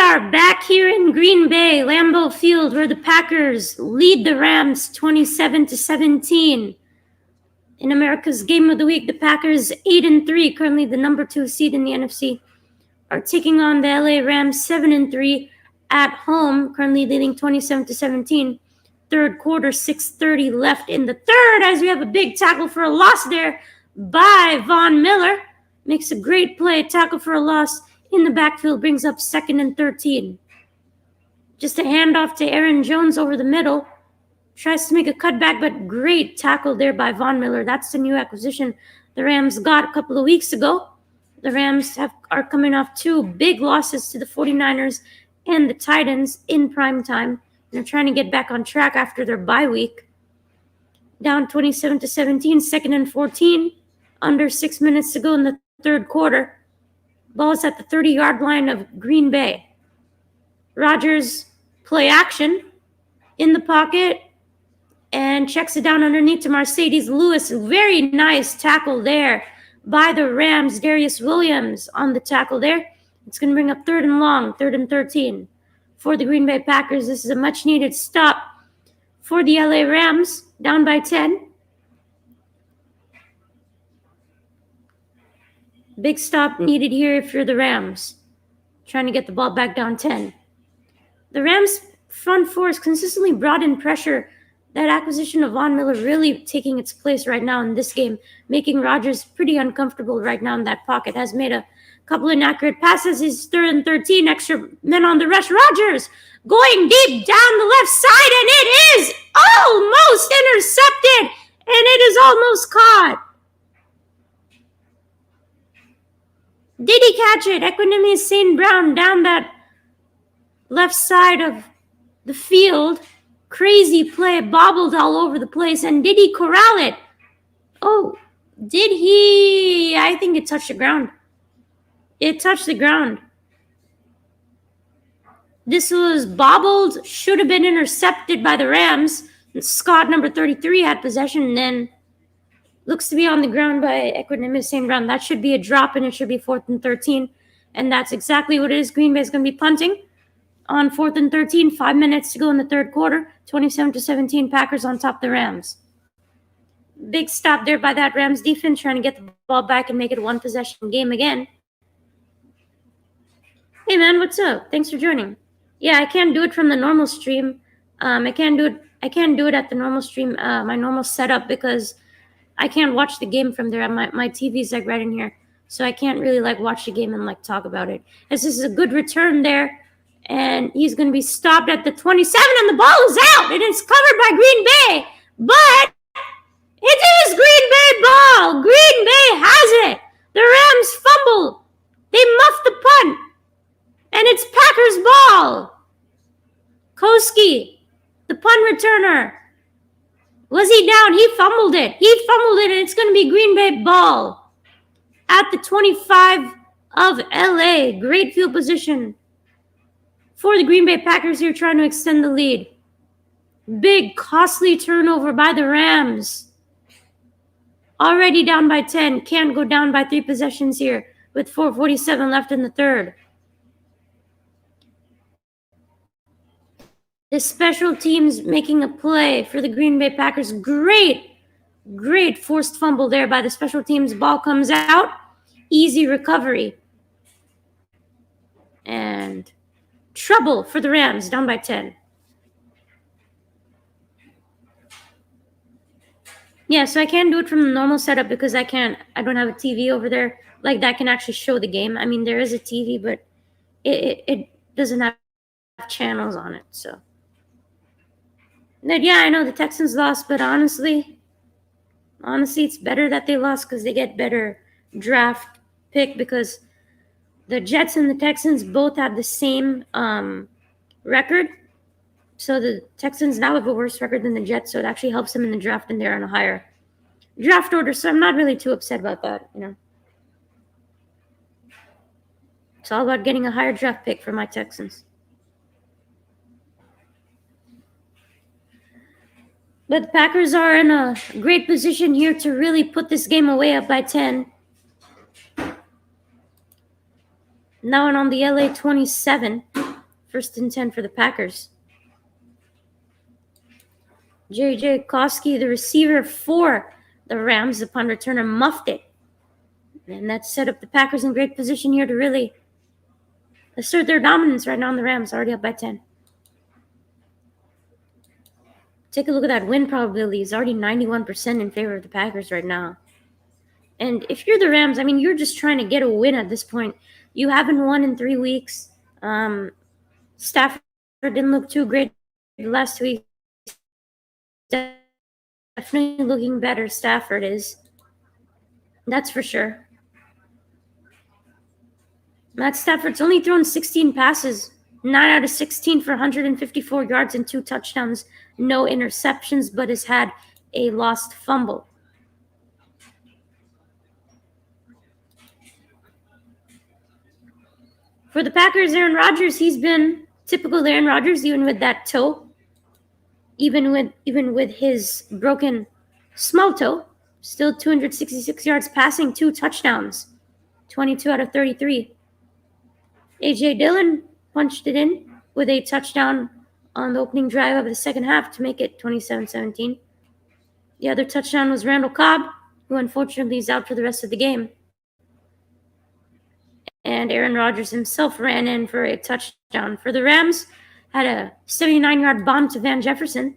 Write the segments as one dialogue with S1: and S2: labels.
S1: are back here in Green Bay, Lambeau Field, where the Packers lead the Rams 27-17. In America's Game of the Week, the Packers 8-3, currently the number 2 seed in the NFC, are taking on the LA Rams 7-3 at home, currently leading 27-17. Third quarter, 6:30 left in the third, as we have a big tackle for a loss there by Von Miller. Makes a great play, tackle for a loss in the backfield, brings up 2nd and 13. Just a handoff to Aaron Jones over the middle. Tries to make a cutback, but great tackle there by Von Miller. That's the new acquisition the Rams got a couple of weeks ago. The Rams are coming off 2 big losses to the 49ers and the Titans in prime time. They're trying to get back on track after their bye week. Down 27-17, 2nd and 14. Under 6 minutes to go in the third quarter. Ball's at the 30-yard line of Green Bay. Rodgers play action in the pocket and checks it down underneath to Mercedes Lewis. Very nice tackle there by the Rams. Darius Williams on the tackle there. It's going to bring up 3rd and long, 3rd and 13 for the Green Bay Packers. This is a much-needed stop for the LA Rams, down by 10. Big stop needed here if you're the Rams, trying to get the ball back down 10. The Rams' front four has consistently brought in pressure. That acquisition of Von Miller really taking its place right now in this game, making Rodgers pretty uncomfortable right now in that pocket. Has made a couple inaccurate passes. He's 3rd and 13, extra men on the rush. Rodgers going deep down the left side, and it is almost intercepted, and it is almost caught. Did he catch it? Equanimeous St. Brown down that left side of the field. Crazy play, bobbled all over the place. And did he corral it? Oh, did he? I think it touched the ground. It touched the ground. This was bobbled, should have been intercepted by the Rams. Scott, number 33, had possession, and then looks to be on the ground by Equanimeous St. Brown. That should be a drop, and it should be 4th and 13. And that's exactly what it is. Green Bay is going to be punting on 4th and 13. 5 minutes to go in the third quarter. 27-17, Packers on top of the Rams. Big stop there by that Rams defense, trying to get the ball back and make it a one-possession game again. Hey, man, what's up? Thanks for joining. Yeah, I can't do it from the normal stream. I can't do it at the normal stream, my normal setup, because I can't watch the game from there. My TV's like right in here, so I can't really like watch the game and like talk about it. This is a good return there, and he's going to be stopped at the 27, and the ball is out, and it's covered by Green Bay. But it is Green Bay ball. Green Bay has it. The Rams fumble. They muff the punt, and it's Packers ball. Koski, the punt returner. Was he down? He fumbled it. And it's going to be Green Bay ball at the 25 of LA. Great field position for the Green Bay Packers here, trying to extend the lead. Big, costly turnover by the Rams. Already down by 10. Can't go down by 3 possessions here with 4:47 left in the third. The special teams making a play for the Green Bay Packers. Great forced fumble there by the special teams. Ball comes out. Easy recovery. And trouble for the Rams, down by 10. Yeah, so I can't do it from the normal setup because I don't have a TV over there like that can actually show the game. I mean, there is a TV, but it doesn't have channels on it, so. But yeah, I know the Texans lost, but honestly, it's better that they lost because they get better draft pick, because the Jets and the Texans both have the same record. So the Texans now have a worse record than the Jets, so it actually helps them in the draft, and they're on a higher draft order. So I'm not really too upset about that, you know. It's all about getting a higher draft pick for my Texans. But the Packers are in a great position here to really put this game away, up by 10. Now on the LA 27. First and 10 for the Packers. J.J. Koski, the receiver for the Rams, upon returner, muffed it. And that set up the Packers in great position here to really assert their dominance right now on the Rams, already up by 10. Take a look at that win probability. It's already 91% in favor of the Packers right now. And if you're the Rams, I mean, you're just trying to get a win at this point. You haven't won in 3 weeks. Stafford didn't look too great the last 2 weeks. Definitely looking better, Stafford is. That's for sure. Matt Stafford's only thrown 16 passes, 9 out of 16 for 154 yards and 2 touchdowns. No interceptions, but has had a lost fumble. For the Packers, Aaron Rodgers, he's been typical Aaron Rodgers, even with that toe. Even with his broken small toe, still 266 yards passing, 2 touchdowns, 22 out of 33. A.J. Dillon punched it in with a touchdown on the opening drive of the second half to make it 27-17. The other touchdown was Randall Cobb, who unfortunately is out for the rest of the game. And Aaron Rodgers himself ran in for a touchdown. For the Rams, had a 79-yard bomb to Van Jefferson.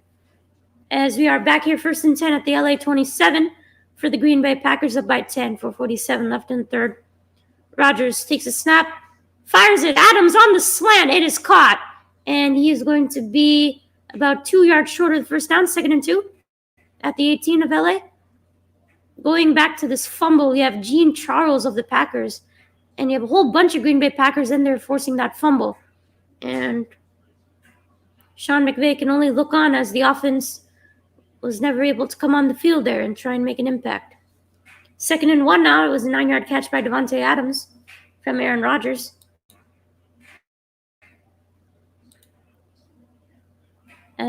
S1: As we are back here first and 10 at the LA 27 for the Green Bay Packers, up by 10, 4:47 left in the third. Rodgers takes a snap, fires it. Adams on the slant. It is caught. And he is going to be about 2 yards short of the first down, 2nd and 2 at the 18 of LA. Going back to this fumble, you have Gene Charles of the Packers. And you have a whole bunch of Green Bay Packers in there forcing that fumble. And Sean McVay can only look on as the offense was never able to come on the field there and try and make an impact. 2nd and 1 now. It was a 9-yard catch by Davante Adams from Aaron Rodgers.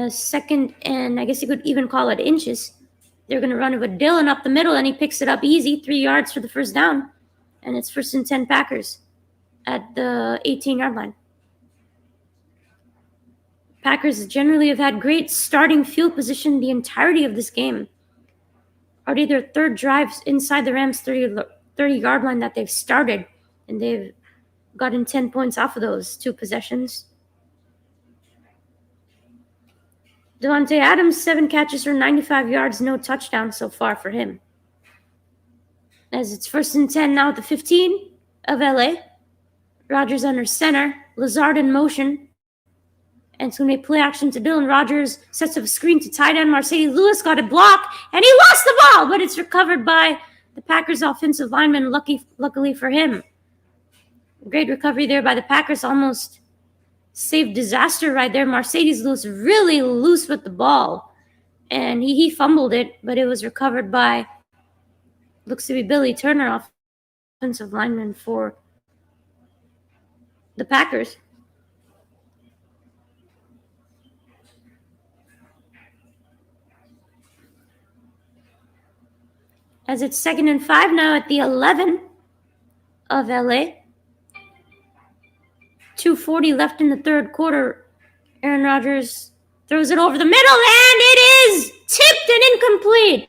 S1: Second and I guess you could even call it inches. They're going to run it with Dillon up the middle, and he picks it up easy, 3 yards for the first down. And it's 1st and 10 Packers at the 18-yard line. Packers generally have had great starting field position the entirety of this game. Already their third drives inside the Rams' 30-yard line that they've started, and they've gotten 10 points off of those 2 possessions. Davante Adams, 7 catches for 95 yards, no touchdowns so far for him. As it's 1st and 10 now at the 15 of LA. Rodgers under center. Lazard in motion. And it's going to be play action to Dillon. Rodgers sets up a screen to tight end. Marcedes Lewis got a block, and he lost the ball, but it's recovered by the Packers offensive lineman, luckily for him. Great recovery there by the Packers. Almost saved disaster right there. Marcedes Lewis really loose with the ball, and he fumbled it, but it was recovered by looks to be Billy Turner, offensive lineman for the Packers. As it's 2nd and 5 now at the 11 of LA. 2:40 left in the third quarter. Aaron Rodgers throws it over the middle, and it is tipped and incomplete.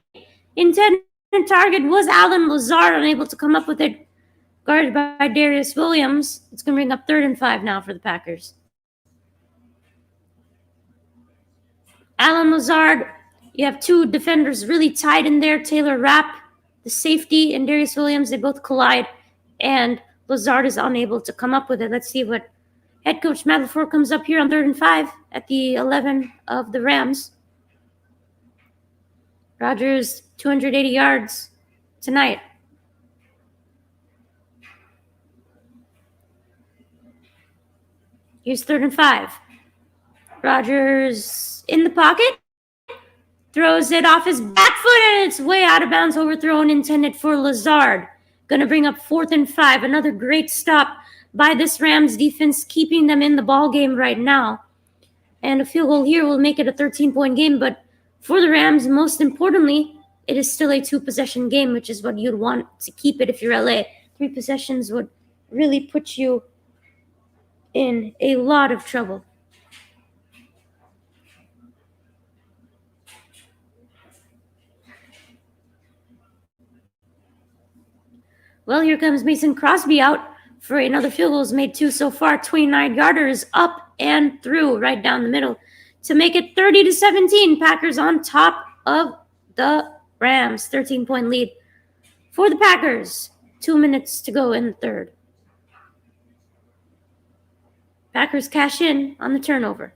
S1: Intended target was Allen Lazard, unable to come up with it, guarded by Darius Williams. It's going to bring up 3rd and 5 now for the Packers. Allen Lazard, you have 2 defenders really tight in there. Taylor Rapp, the safety, and Darius Williams, they both collide, and Lazard is unable to come up with it. Let's see what head coach Matt LaFleur comes up here on 3rd and 5 at the 11 of the Rams. Rodgers, 280 yards tonight. Here's 3rd and 5. Rodgers in the pocket. Throws it off his back foot, and it's way out of bounds, overthrown, intended for Lazard. Going to bring up 4th and 5. Another great stop by this Rams defense, keeping them in the ball game right now. And a field goal here will make it a 13-point game, but for the Rams, most importantly, it is still a 2-possession game, which is what you'd want to keep it if you're LA. 3 possessions would really put you in a lot of trouble. Well, here comes Mason Crosby out for another field goal. He's made 2 so far. 29-yarders up and through right down the middle to make it 30-17. Packers on top of the Rams. 13-point lead for the Packers. 2 minutes to go in the third. Packers cash in on the turnover.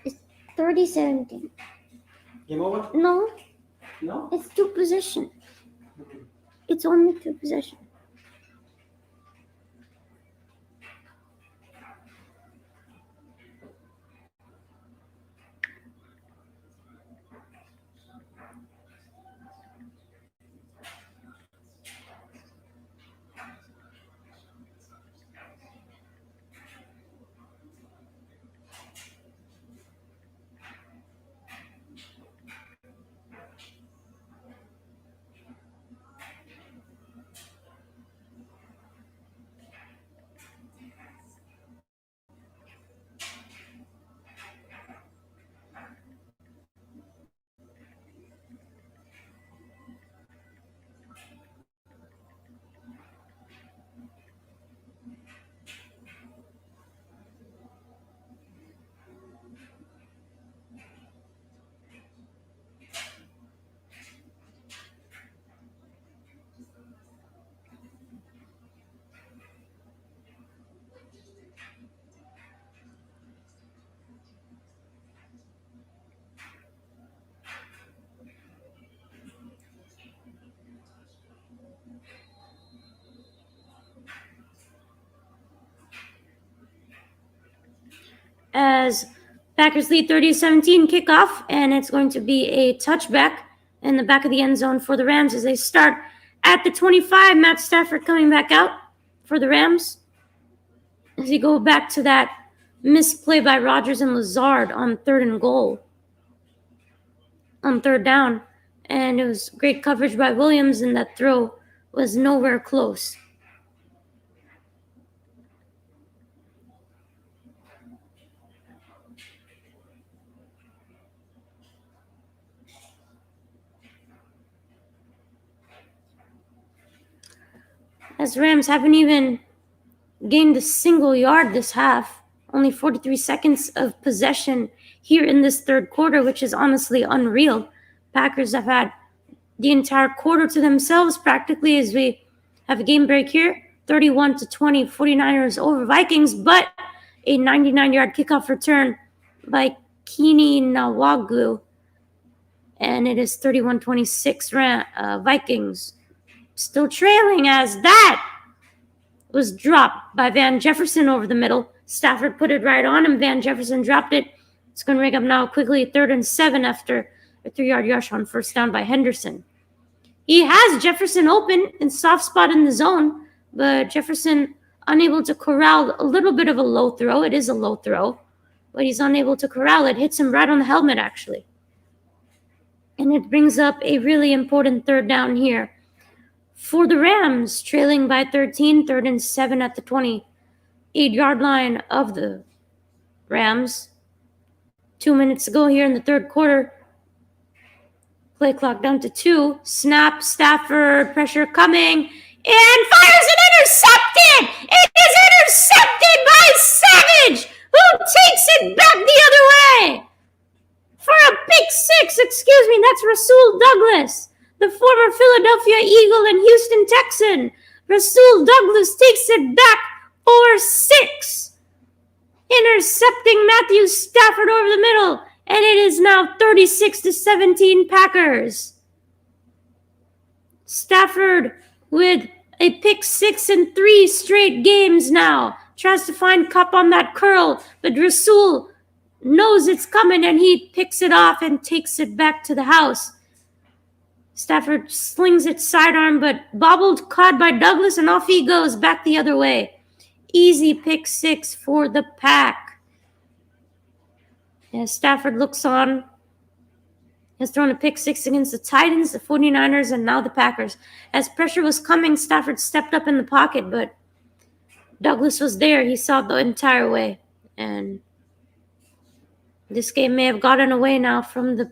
S1: It's 30-17.
S2: Game over?
S1: No,
S2: No?
S1: it's 2 possession. It's only 2 possession. As Packers lead 30-17, kickoff, and it's going to be a touchback in the back of the end zone for the Rams as they start at the 25. Matt Stafford coming back out for the Rams as you go back to that misplay by Rodgers and Lazard on 3rd and goal on 3rd down, and it was great coverage by Williams, and that throw was nowhere close. As Rams haven't even gained a single yard this half. Only 43 seconds of possession here in this third quarter, which is honestly unreal. Packers have had the entire quarter to themselves practically as we have a game break here. 31-20, 49ers over Vikings, but a 99-yard kickoff return by Keeney Nwangwu. And it is 31-26 Vikings. Still trailing as that was dropped by Van Jefferson over the middle. Stafford put it right on him. Van Jefferson dropped it. It's going to ring up now quickly 3rd and 7 after a 3-yard rush on 1st down by Henderson. He has Jefferson open in soft spot in the zone, but Jefferson unable to corral a little bit of a low throw. It is a low throw, but he's unable to corral it. Hits him right on the helmet, actually. And it brings up a really important 3rd down here for the Rams, trailing by 13, 3rd and 7 at the 28-yard line of the Rams. 2 minutes to go here in the third quarter. Play clock down to 2. Snap, Stafford, pressure coming, and fires it intercepted. It is intercepted by Savage, who takes it back the other way for a pick six. Excuse me, that's Rasul Douglas, the former Philadelphia Eagle and Houston Texan. Rasul Douglas takes it back for 6, intercepting Matthew Stafford over the middle, and it is now 36-17 Packers. Stafford with a pick six in 3 straight games now. Tries to find Kupp on that curl, but Rasul knows it's coming and he picks it off and takes it back to the house. Stafford slings it sidearm, but bobbled, caught by Douglas, and off he goes back the other way. Easy pick six for the Pack. As Stafford looks on, has thrown a pick six against the Titans, the 49ers, and now the Packers. As pressure was coming, Stafford stepped up in the pocket, but Douglas was there. He saw the entire way. And this game may have gotten away now from the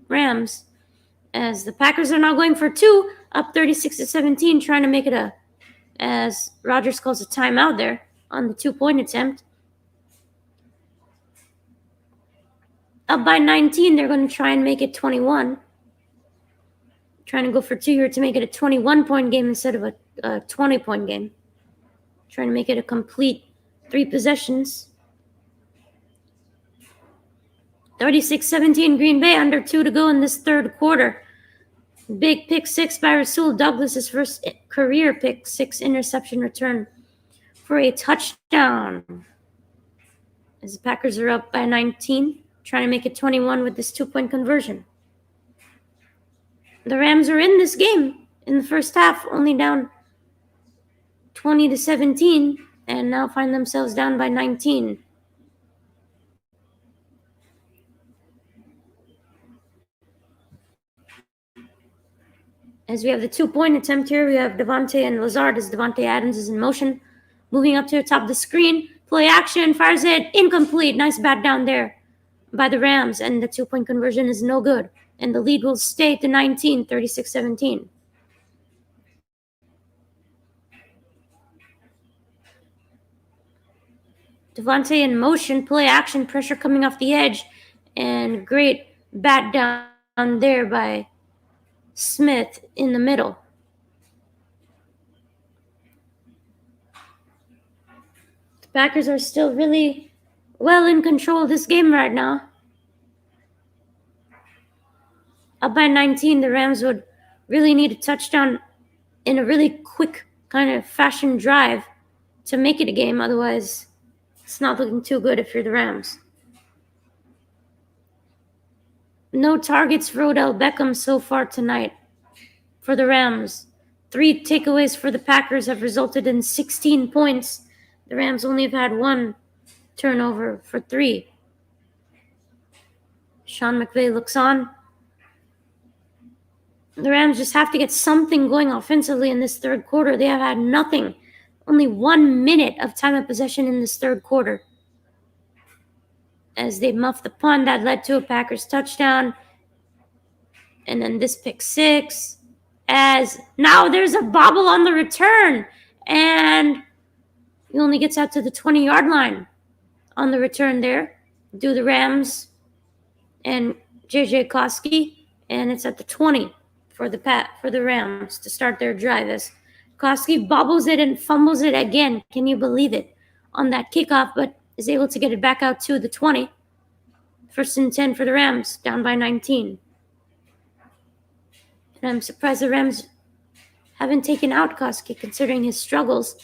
S1: Rams, as the Packers are now going for 2, up 36-17, trying to make it as Rodgers calls a timeout there on the 2-point attempt. Up by 19, they're going to try and make it 21. Trying to go for 2 here to make it a 21-point game instead of a 20-point game. Trying to make it a complete 3 possessions. 36-17 Green Bay, under 2 to go in this third quarter. Big pick six by Rasul Douglas, his first career pick six interception return for a touchdown. As the Packers are up by 19, trying to make it 21 with this 2-point conversion. The Rams are in this game in the first half, only down 20-17, and now find themselves down by 19. As we have the 2-point attempt here, we have Devontae and Lazard as Devontae Adams is in motion. Moving up to the top of the screen. Play action, fires it, incomplete. Nice bat down there by the Rams, and the 2-point conversion is no good. And the lead will stay to 19, 36-17. Devontae in motion, play action, pressure coming off the edge, and great bat down there by Smith in the middle. The Packers are still really well in control of this game right now. Up by 19, the Rams would really need a touchdown in a really quick kind of fashion drive to make it a game. Otherwise, it's not looking too good if you're the Rams. No targets for Odell Beckham so far tonight for the Rams. 3 takeaways for the Packers have resulted in 16 points. The Rams only have had 1 turnover for 3. Sean McVay looks on. The Rams just have to get something going offensively in this third quarter. They have had nothing. Only 1 minute of time of possession in this third quarter, as they muffed the punt that led to a Packers touchdown. And then this pick six, as now there's a bobble on the return, and he only gets out to the 20-yard line on the return there. Do the Rams and JJ Koski, and it's at the 20 for the Rams to start their drive, as Koski bobbles it and fumbles it again. Can you believe it? On that kickoff, but is able to get it back out to the 20. First and 10 for the Rams, down by 19. And I'm surprised the Rams haven't taken out Koski, considering his struggles.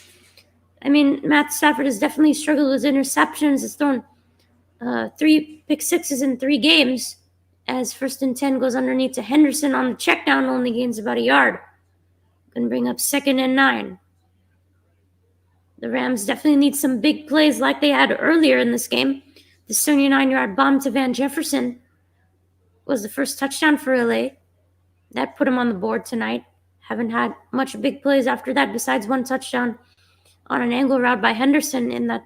S1: I mean, Matt Stafford has definitely struggled with interceptions. He's thrown 3 pick sixes in 3 games, as first and 10 goes underneath to Henderson on the check down, only gains about a yard. Going to bring up 2nd and 9. The Rams definitely need some big plays like they had earlier in this game. The 79-yard bomb to Van Jefferson was the first touchdown for LA. That put him on the board tonight. Haven't had much big plays after that besides 1 touchdown on an angle route by Henderson in that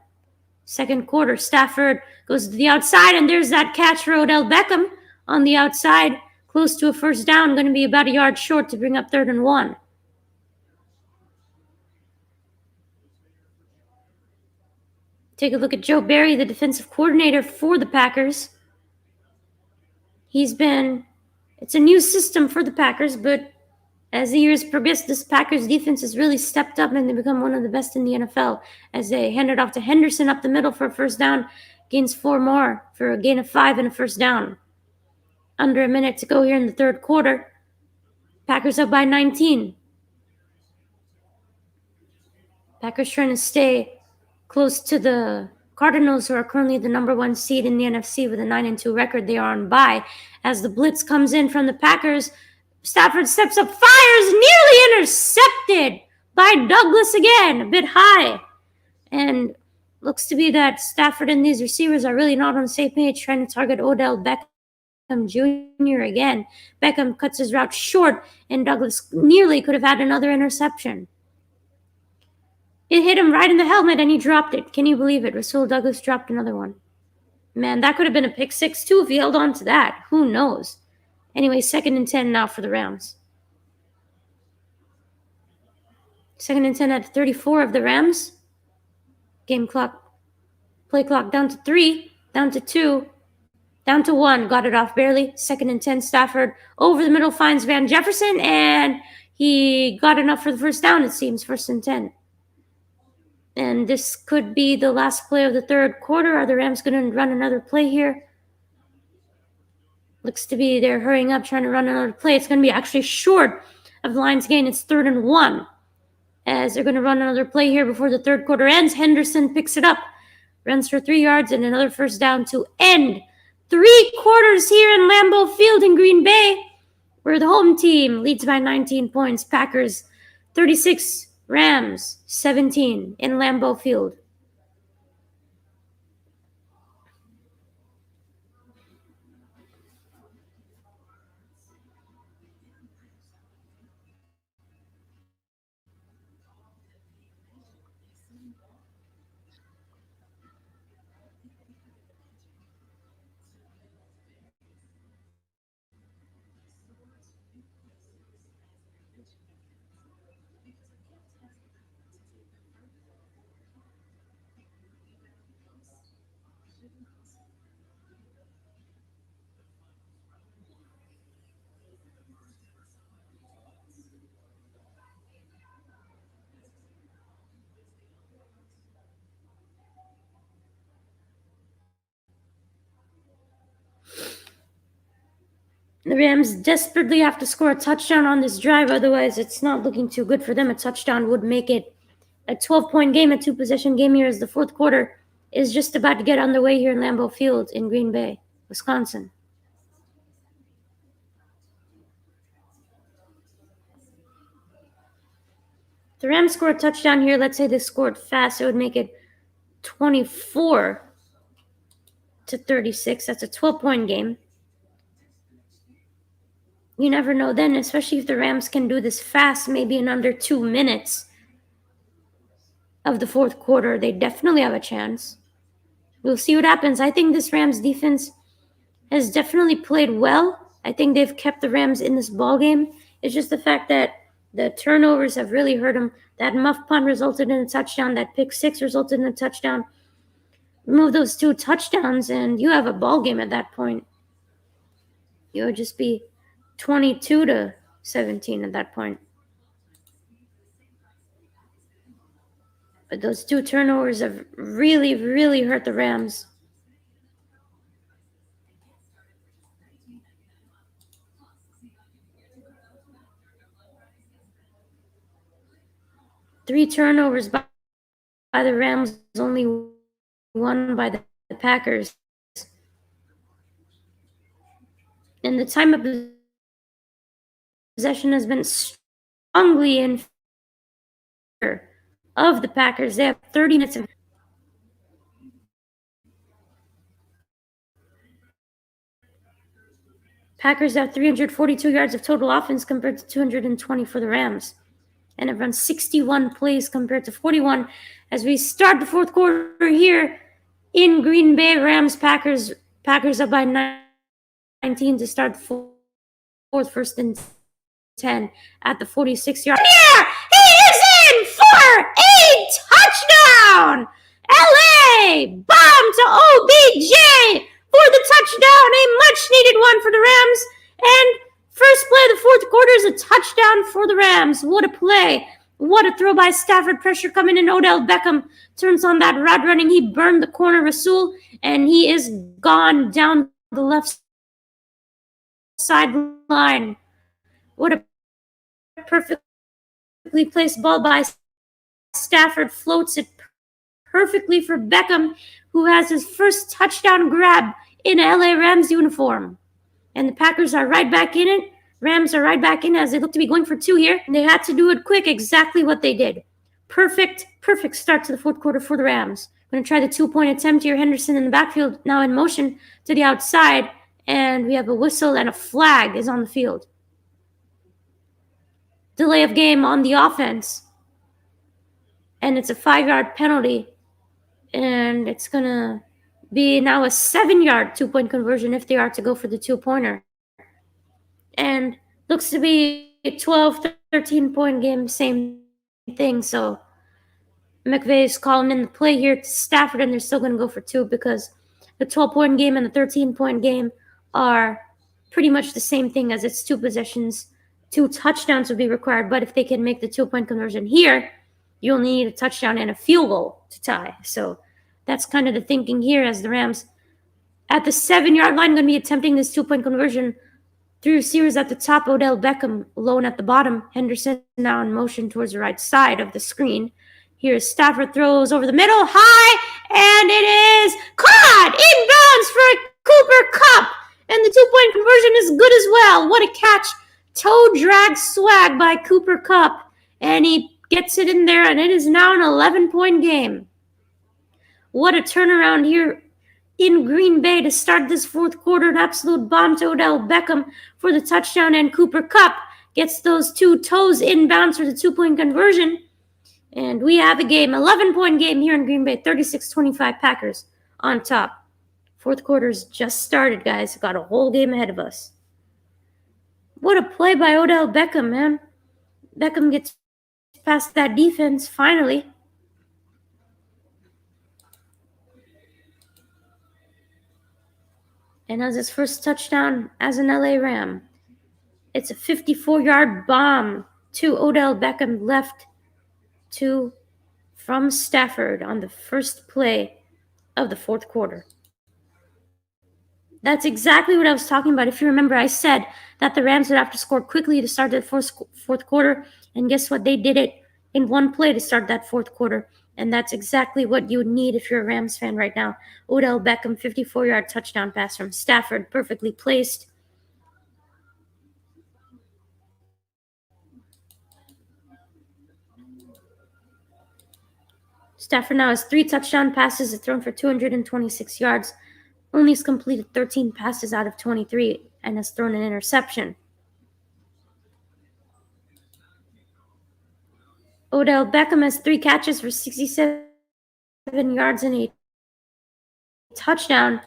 S1: second quarter. Stafford goes to the outside, and there's that catch for Odell Beckham on the outside, close to a first down, going to be about a yard short to bring up 3rd and 1. Take a look at Joe Barry, the defensive coordinator for the Packers. It's a new system for the Packers, but as the years progressed, this Packers defense has really stepped up and they become one of the best in the NFL as they hand it off to Henderson up the middle for a first down, gains 4 more for a gain of 5 and a first down. Under a minute to go here in the third quarter. Packers up by 19. Packers trying to stay close to the Cardinals, who are currently the number 1 seed in the NFC with a 9-2 record. They are on bye. As the blitz comes in from the Packers, Stafford steps up, fires, nearly intercepted by Douglas again, a bit high. And looks to be that Stafford and these receivers are really not on the same page, trying to target Odell Beckham Jr. again. Beckham cuts his route short, and Douglas nearly could have had another interception. It hit him right in the helmet, and he dropped it. Can you believe it? Rasul Douglas dropped another one. Man, that could have been a pick six, too, if he held on to that. Who knows? Anyway, 2nd and 10 now for the Rams. 2nd and 10 at 34 of the Rams. Game clock, play clock down to 3, down to 2, down to 1. Got it off barely. 2nd and 10, Stafford over the middle finds Van Jefferson, and he got enough for the first down, it seems. 1st and 10. And this could be the last play of the third quarter. Are the Rams going to run another play here? Looks to be they're hurrying up, trying to run another play. It's going to be actually short of the Lions' gain. It's 3rd and 1. As they're going to run another play here before the third quarter ends. Henderson picks it up, runs for 3 yards, and another first down to end 3 quarters here in Lambeau Field in Green Bay, where the home team leads by 19 points. Packers 36, Rams 17 in Lambeau Field. The Rams desperately have to score a touchdown on this drive, otherwise it's not looking too good for them. A touchdown would make it a 12-point game, a 2-possession game here as the fourth quarter is just about to get underway here in Lambeau Field in Green Bay, Wisconsin. The Rams score a touchdown here. Let's say they scored fast. It would make it 24-36. That's a 12-point game. You never know then, especially if the Rams can do this fast, maybe in under 2 minutes of the fourth quarter. They definitely have a chance. We'll see what happens. I think this Rams defense has definitely played well. I think they've kept the Rams in this ball game. It's just the fact that the turnovers have really hurt them. That muff punt resulted in a touchdown. That pick six resulted in a touchdown. Remove those 2 touchdowns, and you have a ball game at that point. It would just be 22-17 at that point. But those 2 turnovers have really, really hurt the Rams. Three turnovers by the Rams, only 1 by the Packers. And the time of possession has been strongly in favor of the Packers. They have 30 minutes of Packers have 342 yards of total offense compared to 220 for the Rams. And have run 61 plays compared to 41 as we start the fourth quarter here in Green Bay. Rams, Packers up by 19 to start the fourth, 1st and 10 at the 46-yard. Here, he is in for a touchdown! LA Bay! Bomb to OBJ for the touchdown, a much-needed one for the Rams. And first play of the fourth quarter is a touchdown for the Rams. What a play. What a throw by Stafford. Pressure coming in. Odell Beckham turns on that route running. He burned the corner, Rasul, and he is gone down the left sideline. What a perfectly placed ball by Stafford. Floats it perfectly for Beckham, who has his first touchdown grab in a LA Rams uniform. And the Packers are right back in it. Rams are right back in as they look to be going for two here. And they had to do it quick, exactly what they did. Perfect start to the fourth quarter for the Rams. Going to try the 2-point attempt here. Henderson in the backfield, now in motion to the outside. And we have a whistle and a flag is on the field. Delay of game on the offense. And it's a 5-yard penalty. And it's going to be now a 7-yard 2-point conversion if they are to go for the 2-pointer. And looks to be a 12, 13-point game, same thing. So McVay is calling in the play here to Stafford, and they're still going to go for two because the 12-point game and the 13-point game are pretty much the same thing, as it's two possessions. 2 touchdowns would be required, but if they can make the 2-point conversion here, you only need a touchdown and a field goal to tie. So that's kind of the thinking here, as the Rams at the 7-yard line going to be attempting this 2-point conversion. 3 receivers at the top, Odell Beckham alone at the bottom. Henderson now in motion towards the right side of the screen. Here's Stafford, throws over the middle, high, and it is caught inbounds for Cooper Kupp. And the 2-point conversion is good as well. What a catch. Toe drag swag by Cooper Kupp. And he gets it in there, and it is now an 11-point game. What a turnaround here in Green Bay to start this fourth quarter. An absolute bomb to Odell Beckham for the touchdown, and Cooper Kupp gets those 2 toes inbounds for the 2-point conversion. And we have a game, 11-point game here in Green Bay, 36-25 Packers on top. Fourth quarter's just started, guys. Got a whole game ahead of us. What a play by Odell Beckham, man. Beckham gets past that defense, finally. And has his first touchdown as an LA Ram. It's a 54-yard bomb to Odell Beckham, left from Stafford on the first play of the fourth quarter. That's exactly what I was talking about. If you remember, I said that the Rams would have to score quickly to start the fourth quarter. And guess what? They did it in one play to start that fourth quarter. And that's exactly what you need if you're a Rams fan right now. Odell Beckham, 54-yard touchdown pass from Stafford, perfectly placed. Stafford now has 3 touchdown passes, thrown for 226 yards. Only has completed 13 passes out of 23 and has thrown an interception. Odell Beckham has 3 catches for 67 yards and a touchdown.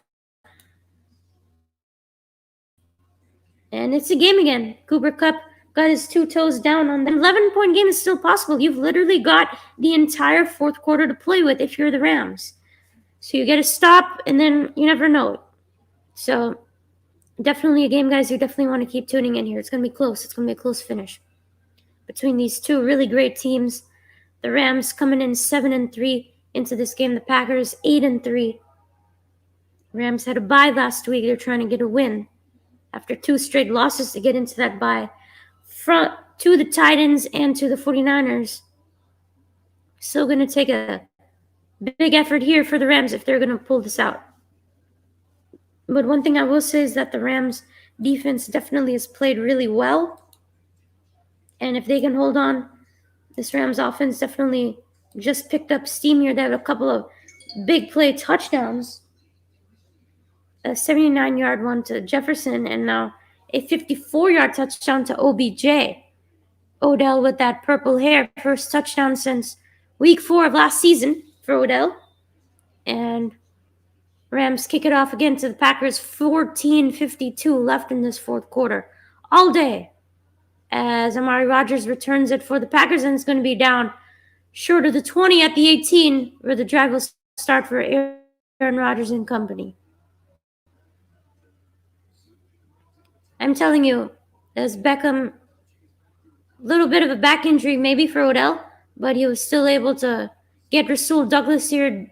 S1: And it's a game again. Cooper Kupp got his 2 toes down on the 11-point game is still possible. You've literally got the entire fourth quarter to play with if you're the Rams. So you get a stop, and then you never know. So definitely a game, guys. You definitely want to keep tuning in here. It's going to be close. It's going to be a close finish between these two really great teams. The Rams coming in 7-3 into this game. The Packers 8-3. Rams had a bye last week. They're trying to get a win after 2 straight losses to get into that bye. Front to the Titans and to the 49ers. Still going to take a big effort here for the Rams if they're going to pull this out. But one thing I will say is that the Rams defense definitely has played really well. And if they can hold on, this Rams offense definitely just picked up steam here. They have a couple of big play touchdowns. A 79-yard one to Jefferson, and now a 54-yard touchdown to OBJ. Odell with that purple hair. First touchdown since week 4 of last season for Odell. And Rams kick it off again to the Packers. 14:52 left in this fourth quarter. All day. As Amari Rodgers returns it for the Packers, and it's going to be down short of the 20 at the 18, where the drive will start for Aaron Rodgers and company. I'm telling you, as Beckham, a little bit of a back injury maybe for Odell, but he was still able to get Rasul Douglas here,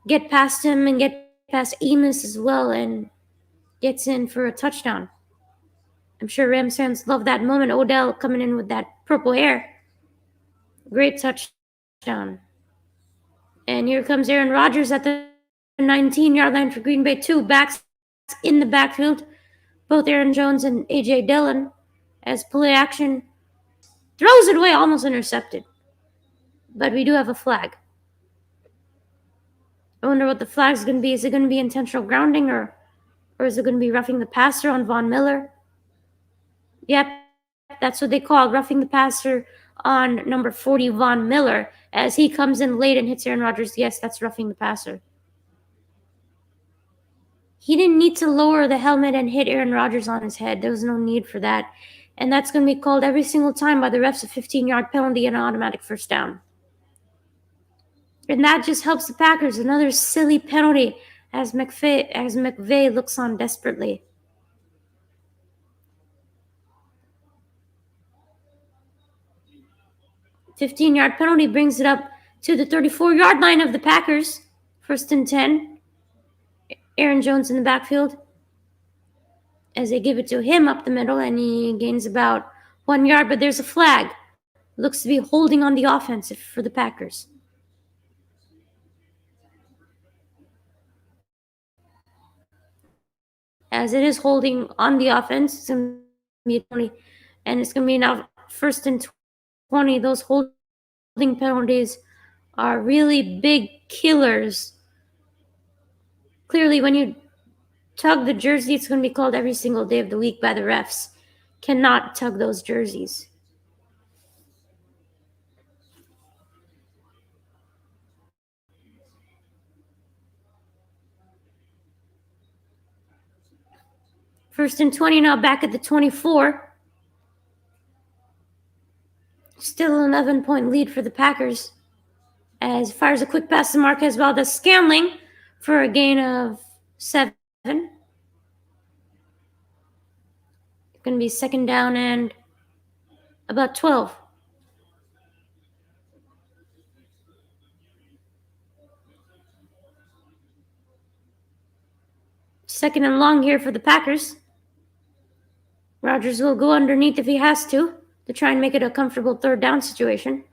S1: get past him and get past Amos as well, and gets in for a touchdown. I'm sure Rams fans love that moment. Odell coming in with that purple hair. Great touchdown. And here comes Aaron Rodgers at the 19-yard line for Green Bay. Two backs in the backfield, both Aaron Jones and A.J. Dillon, as play action. Throws it away, almost intercepted. But we do have a flag. I wonder what the flag's going to be. Is it going to be intentional grounding or is it going to be roughing the passer on Von Miller? Yep, that's what they call roughing the passer on number 40, Von Miller, as he comes in late and hits Aaron Rodgers. Yes, that's roughing the passer. He didn't need to lower the helmet and hit Aaron Rodgers on his head. There was no need for that. And that's going to be called every single time by the refs, a 15-yard penalty and an automatic first down. And that just helps the Packers. Another silly penalty as McVay looks on desperately. $15-yard penalty brings it up to the 34-yard line of the Packers. 1st and 10. Aaron Jones in the backfield as they give it to him up the middle, and he gains about 1 yard, but there's a flag. Looks to be holding on the offensive for the Packers. As it is holding on the offense, it's going to be 20, and it's going to be now 1st and 20. Those holding penalties are really big killers. Clearly, when you tug the jersey, it's going to be called every single day of the week by the refs. Cannot tug those jerseys. First and 20 now, back at the 24. Still an 11-point lead for the Packers. As fires a quick pass to Marquez Valdes-Scantling for a gain of 7. Going to be 2nd down and about 12. Second and long here for the Packers. Rodgers will go underneath if he has to try and make it a comfortable 3rd down situation.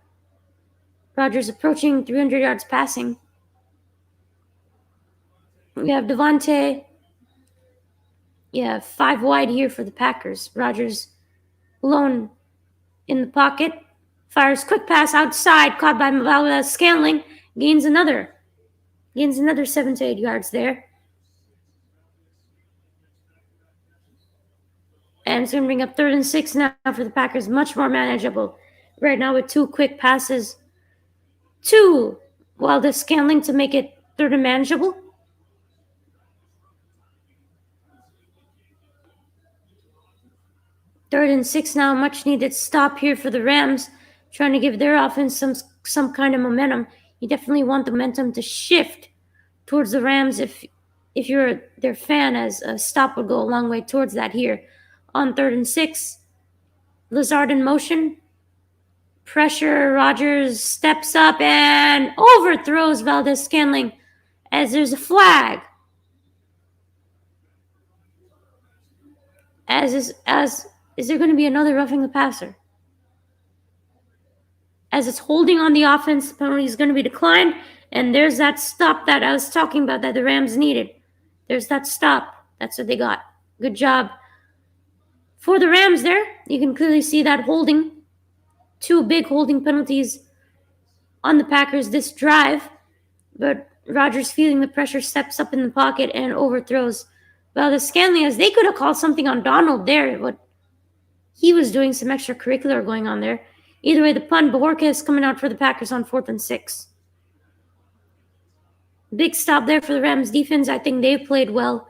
S1: Rodgers approaching 300 yards passing. We have Devontae. Yeah, 5 wide here for the Packers. Rodgers alone in the pocket. Fires quick pass outside, caught by Valdes-Scantling. Gains another 7 to 8 yards there. And it's going to bring up 3rd and 6 now for the Packers. Much more manageable right now with 2 quick passes to Valdes-Scantling to make it 3rd and manageable. Third and 6 now. Much needed stop here for the Rams, trying to give their offense some kind of momentum. You definitely want the momentum to shift towards the Rams if you're their fan, as a stop would go a long way towards that here. On 3rd and 6, Lazard in motion. Pressure, Rodgers steps up and overthrows Valdes-Scantling as there's a flag. Is there going to be another roughing the passer? As it's holding on the offense, the penalty is going to be declined, and there's that stop that I was talking about that the Rams needed. There's that stop. That's what they got. Good job for the Rams there. You can clearly see that holding. 2 big holding penalties on the Packers this drive. But Rodgers, feeling the pressure, steps up in the pocket and overthrows Valdes-Scantling, as they could have called something on Donald there, but he was doing some extracurricular going on there. Either way, the punt, Bojorquez coming out for the Packers on 4th and 6. Big stop there for the Rams defense. I think they've played well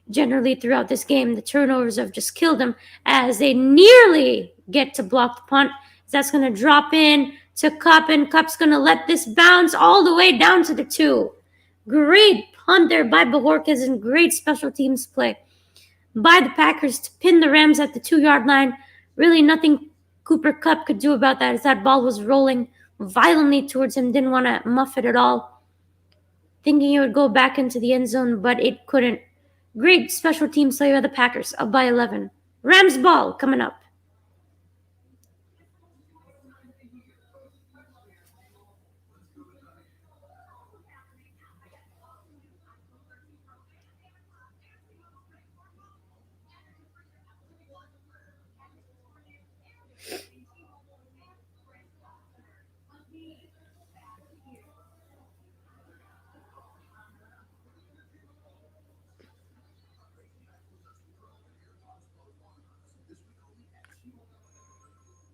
S1: generally throughout this game. The turnovers have just killed them as they nearly get to block the punt. That's going to drop in to Kupp, and Kupp's going to let this bounce all the way down to the 2. Great punt there by Bojorquez and great special teams play by the Packers to pin the Rams at the 2-yard line. Really nothing Cooper Kupp could do about that as that ball was rolling violently towards him. Didn't want to muff it at all. Thinking it would go back into the end zone, but it couldn't. Great special teams play by the Packers, up by 11. Rams ball coming up.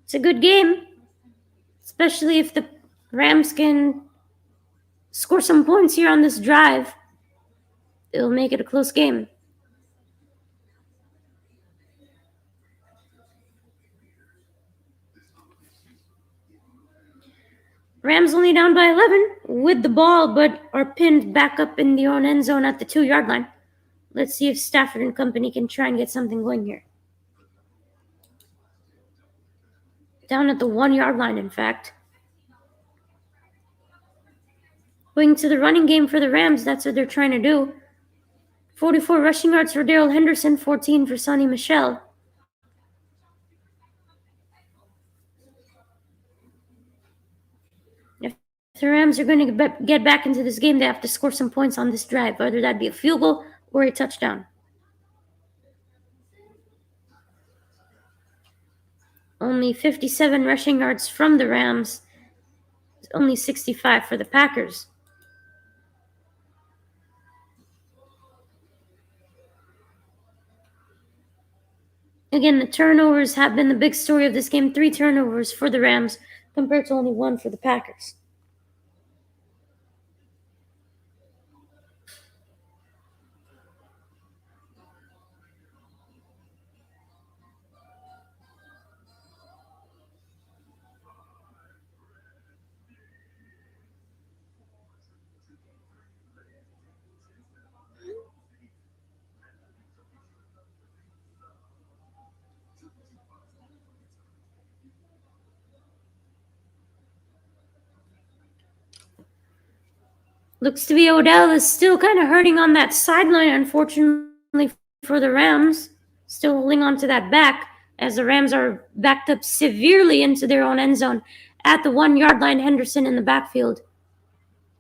S1: It's a good game, especially if the Rams can score some points here on this drive. It'll make it a close game. Rams only down by 11 with the ball, but are pinned back up in their own end zone at the 2-yard line. Let's see if Stafford and company can try and get something going here. Down at the 1-yard line, in fact. Going to the running game for the Rams, that's what they're trying to do. 44 rushing yards for Darrell Henderson, 14 for Sonny Michel. If the Rams are going to get back into this game, they have to score some points on this drive, whether that be a field goal or a touchdown. Only 57 rushing yards from the Rams, only 65 for the Packers. Again, the turnovers have been the big story of this game. 3 turnovers for the Rams compared to only 1 for the Packers. Looks to be Odell is still kind of hurting on that sideline, unfortunately for the Rams. Still holding on to that back as the Rams are backed up severely into their own end zone at the 1-yard line. Henderson in the backfield.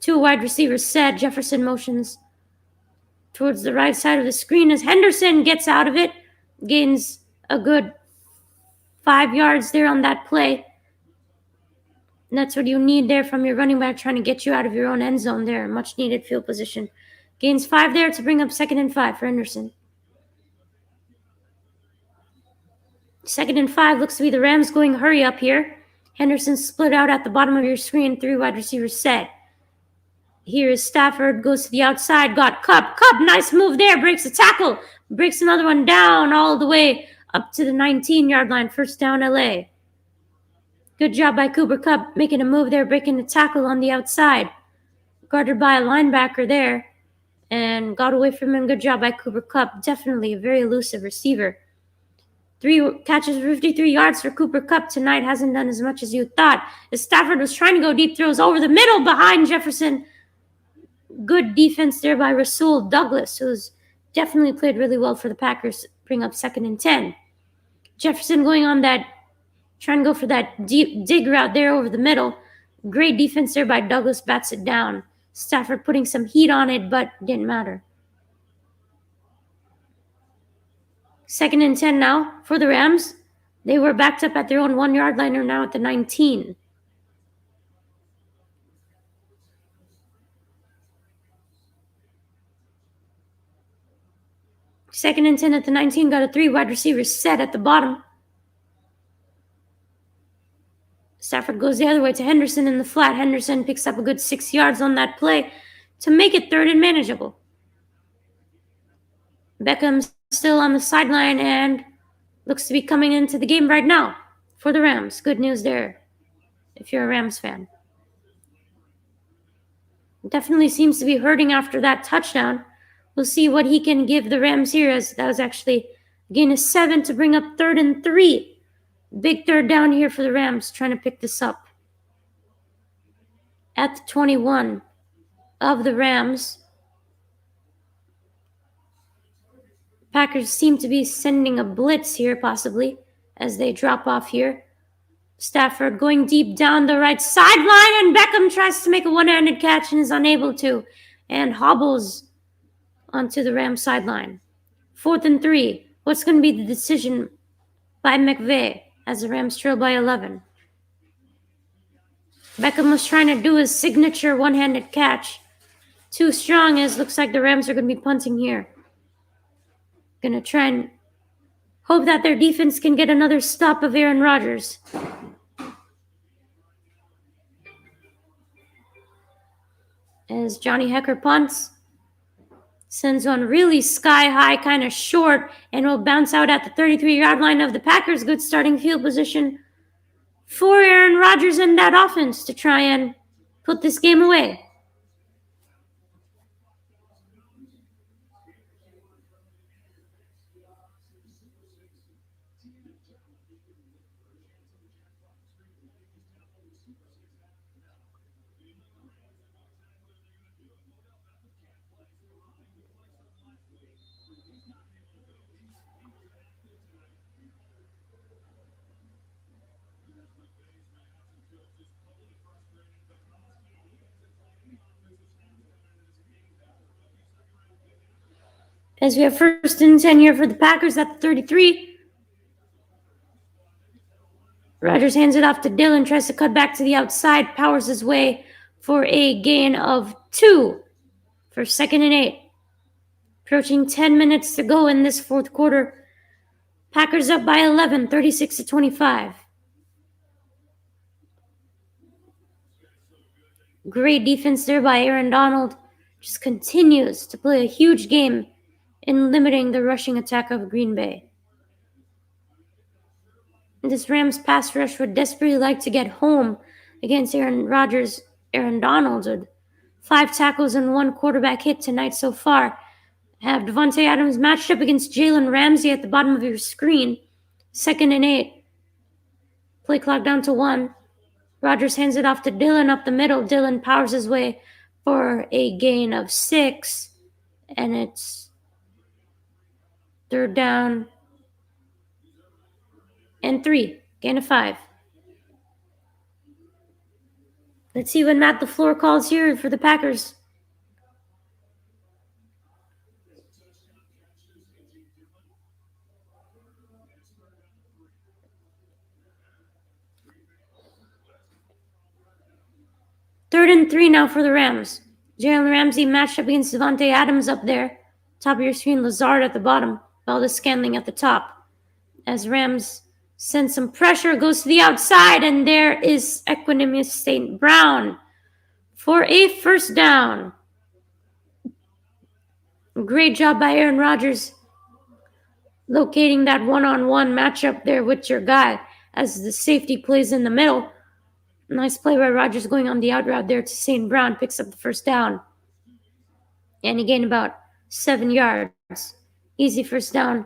S1: 2 wide receivers set. Jefferson motions towards the right side of the screen as Henderson gets out of it. Gains a good 5 yards there on that play. And that's what you need there from your running back, trying to get you out of your own end zone there. Much needed field position. Gains 5 there to bring up 2nd and 5 for Henderson. 2nd and 5 looks to be the Rams going hurry up here. Henderson split out at the bottom of your screen. 3 wide receivers set. Here is Stafford, goes to the outside, got Kupp. Kupp, nice move there, breaks a tackle. Breaks another one down all the way up to the 19-yard line. First down, LA. Good job by Cooper Kupp making a move there, breaking the tackle on the outside. Guarded by a linebacker there and got away from him. Good job by Cooper Kupp. Definitely a very elusive receiver. 3 catches for 53 yards for Cooper Kupp tonight. Hasn't done as much as you thought. As Stafford was trying to go deep, throws over the middle behind Jefferson. Good defense there by Rasul Douglas, who's definitely played really well for the Packers. Bring up 2nd and 10. Jefferson going on that, trying to go for that deep dig route there over the middle. Great defense there by Douglas, bats it down. Stafford putting some heat on it, but didn't matter. 2nd and 10 now for the Rams. They were backed up at their own 1-yard line, are now at the 19. Second and 10 at the 19. Got a 3 wide receivers set at the bottom. Stafford goes the other way to Henderson in the flat. Henderson picks up a good 6 yards on that play to make it 3rd and manageable. Beckham's still on the sideline and looks to be coming into the game right now for the Rams. Good news there if you're a Rams fan. definitely seems to be hurting after that touchdown. We'll see what he can give the Rams here, as that was actually a gain of 7 to bring up 3rd and 3. Big third down here for the Rams, trying to pick this up. At the 21 of the Rams. Packers seem to be sending a blitz here, possibly, as they drop off here. Stafford going deep down the right sideline, and Beckham tries to make a one-handed catch and is unable to, and hobbles onto the Rams sideline. 4th and 3. What's going to be the decision by McVay as the Rams trail by 11? Beckham was trying to do his signature one-handed catch. Too strong, as looks like the Rams are going to be punting here. Going to try and hope that their defense can get another stop of Aaron Rodgers. As Johnny Hekker punts, sends one really sky high, kind of short, and will bounce out at the 33-yard line of the Packers. Good starting field position for Aaron Rodgers and that offense to try and put this game away. As we have 1st and 10 here for the Packers at the 33. Rodgers hands it off to Dillon, tries to cut back to the outside, powers his way for a gain of 2 for 2nd and 8. Approaching 10 minutes to go in this 4th quarter. Packers up by 11, 36-25. Great defense there by Aaron Donald. Just continues to play a huge game in limiting the rushing attack of Green Bay. This Rams pass rush would desperately like to get home against Aaron Donald with 5 tackles and 1 quarterback hit tonight so far. Have Davante Adams matched up against Jalen Ramsey at the bottom of your screen. 2nd and 8. Play clock down to 1. Rodgers hands it off to Dillon up the middle. Dillon powers his way for a gain of 6. And it's 3rd down and 3. Gain of 5. Let's see what Matt LaFleur calls here for the Packers. Third and 3 now for the Rams. Jalen Ramsey matched up against Davante Adams up there. Top of your screen, Lazard at the bottom. Valdes-Scantling at the top. As Rams send some pressure, goes to the outside, and there is Equanimeous St. Brown for a 1st down. Great job by Aaron Rodgers locating that one-on-one matchup there with your guy as the safety plays in the middle. Nice play by Rodgers going on the out route there to St. Brown, picks up the 1st down. And he gained about 7 yards. Easy 1st down.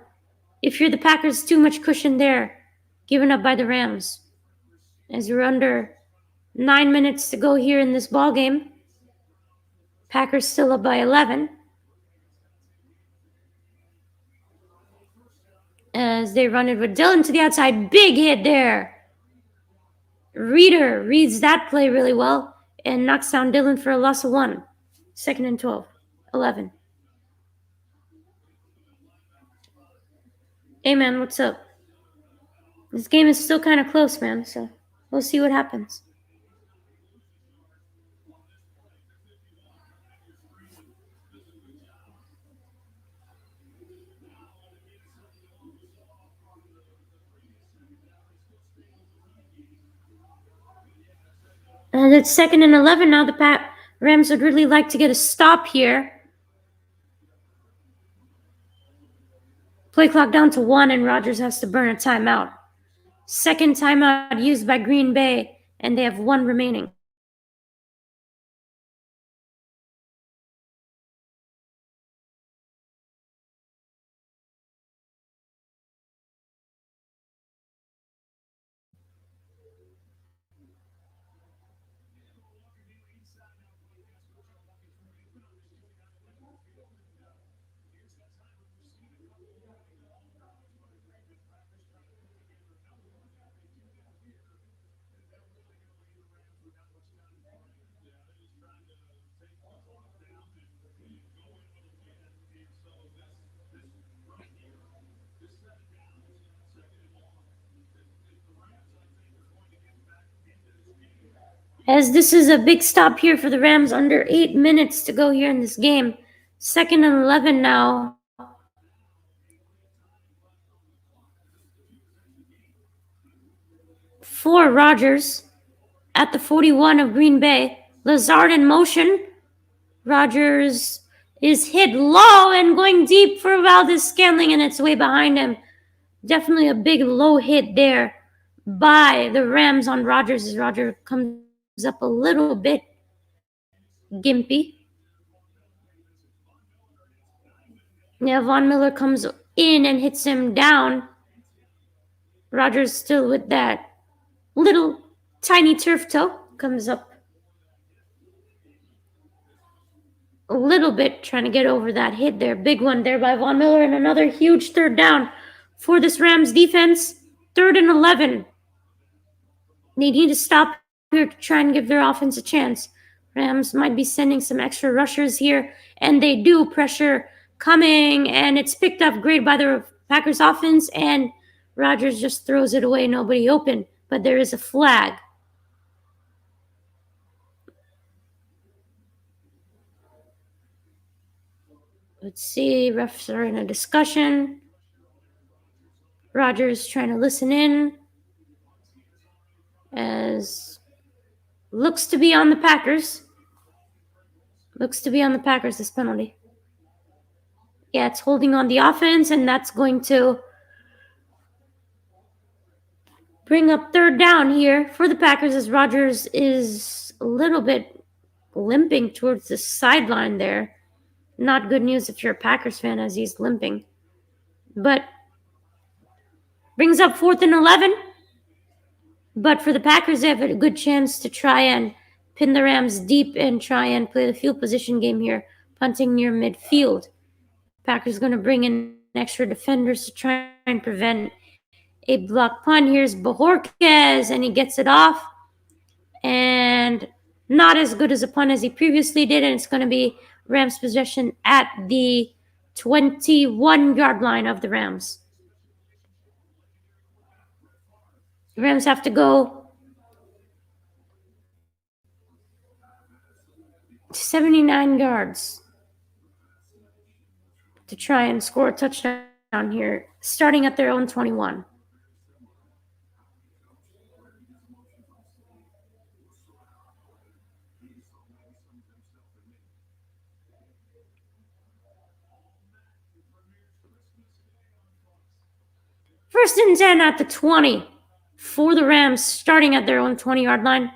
S1: If you're the Packers, too much cushion there. Given up by the Rams. As we're under 9 minutes to go here in this ball game. Packers still up by 11. As they run it with Dillon to the outside. Big hit there. Reader reads that play really well and knocks down Dillon for a loss of 1. 2nd and 12. 11. Hey, man, what's up? This game is still kind of close, man, so we'll see what happens. And it's 2nd and 11 now. The Rams would really like to get a stop here. Play clock down to 1, and Rodgers has to burn a timeout. 2nd timeout used by Green Bay, and they have 1 remaining. As this is a big stop here for the Rams, under 8 minutes to go here in this game. 2nd and 11 now. For Rodgers at the 41 of Green Bay. Lazard in motion. Rodgers is hit low and going deep for Valdez-Scantling, and it's way behind him. Definitely a big low hit there by the Rams on Rodgers as Rodgers comes up a little bit gimpy. Now Von Miller comes in and hits him down. Rodgers still with that little tiny turf toe. Comes up a little bit, trying to get over that hit there. Big one there by Von Miller, and another huge third down for this Rams defense. 3rd and 11. They need to stop here to try and give their offense a chance. Rams might be sending some extra rushers here, and they do. Pressure coming, and it's picked up great by the Packers offense, and Rodgers just throws it away, nobody open, but there is a flag. Let's see, refs are in a discussion. Rodgers trying to listen in, as looks to be on the Packers. Looks to be on the Packers, this penalty. Yeah, it's holding on the offense, and that's going to bring up 3rd down here for the Packers as Rodgers is a little bit limping towards the sideline there. Not good news if you're a Packers fan, as he's limping. But brings up 4th and 11. But for the Packers, they have a good chance to try and pin the Rams deep and try and play the field position game here, punting near midfield. Packers going to bring in extra defenders to try and prevent a block punt. Here's Bojorquez, and he gets it off. And not as good as a punt as he previously did, and it's going to be Rams possession at the 21-yard line of the Rams. The Rams have to go 79 yards to try and score a touchdown here, starting at their own 21. First and 10 at the 20 for the Rams, starting at their own 20-yard line.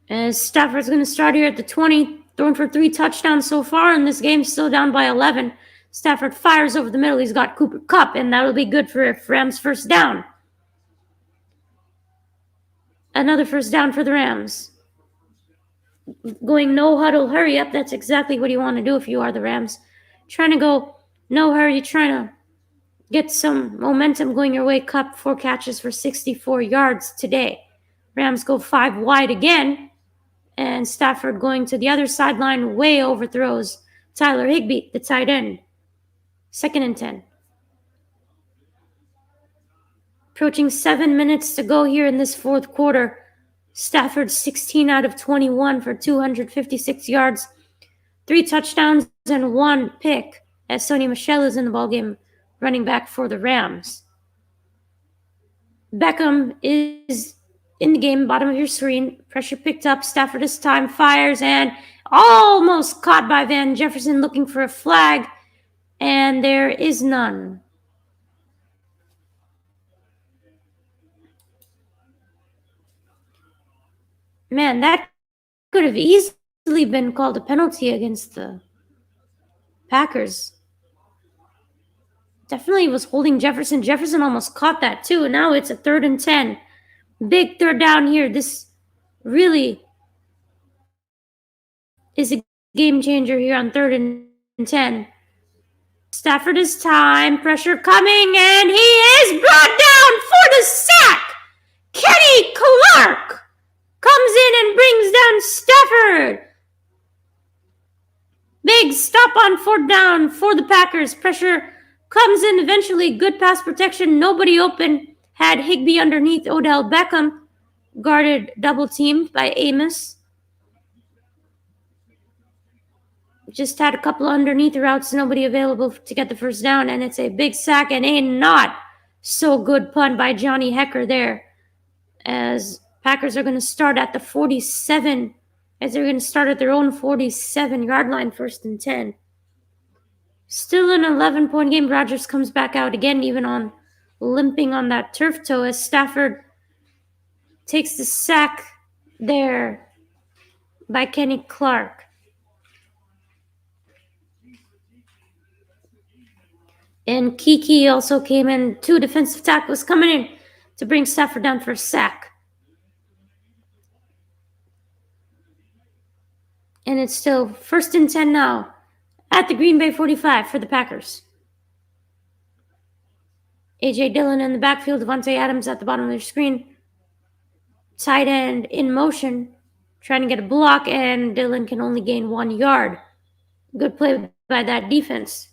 S1: As Stafford's going to start here at the 20, throwing for 3 touchdowns so far, and this game's still down by 11. Stafford fires over the middle. He's got Cooper Kupp, and that'll be good for Rams' first down. Another first down for the Rams. Going no huddle, hurry up. That's exactly what you want to do if you are the Rams. Trying to go no hurry, trying to get some momentum going your way. Kupp, 4 catches for 64 yards today. Rams go 5 wide again. And Stafford going to the other sideline, way overthrows Tyler Higbee, the tight end. 2nd and 10. Approaching 7 minutes to go here in this 4th quarter. Stafford 16 out of 21 for 256 yards, 3 touchdowns, and 1 pick, as Sony Michel is in the ballgame, running back for the Rams. Beckham is in the game, bottom of your screen. Pressure picked up. Stafford this time fires and almost caught by Van Jefferson, looking for a flag, and there is none. Man, that could have easily been called a penalty against the Packers. Definitely was holding Jefferson. Jefferson almost caught that too. And now it's a 3rd and 10. Big 3rd down here. This really is a game changer here on 3rd and 10. Stafford is time. Pressure coming, and he is brought down for the sack. Kenny Clark comes in and brings down Stafford. Big stop on 4th down for the Packers. Pressure Comes in eventually, good pass protection, nobody open. Had Higbee underneath Odell Beckham. Guarded, double teamed by Amos. Just had a couple underneath routes, nobody available to get the first down, and it's a big sack and a not so good punt by Johnny Hecker there. As Packers are going to start at the 47, as they're going to start at their own 47-yard line, 1st and 10. Still an 11-point game. Rodgers comes back out again, even on limping on that turf toe, as Stafford takes the sack there by Kenny Clark. And Kiki also came in. 2 defensive tackles coming in to bring Stafford down for a sack. And it's still 1st and 10 now at the Green Bay 45 for the Packers. A.J. Dillon in the backfield, Davante Adams at the bottom of their screen. Tight end in motion, trying to get a block, and Dillon can only gain 1 yard. Good play by that defense.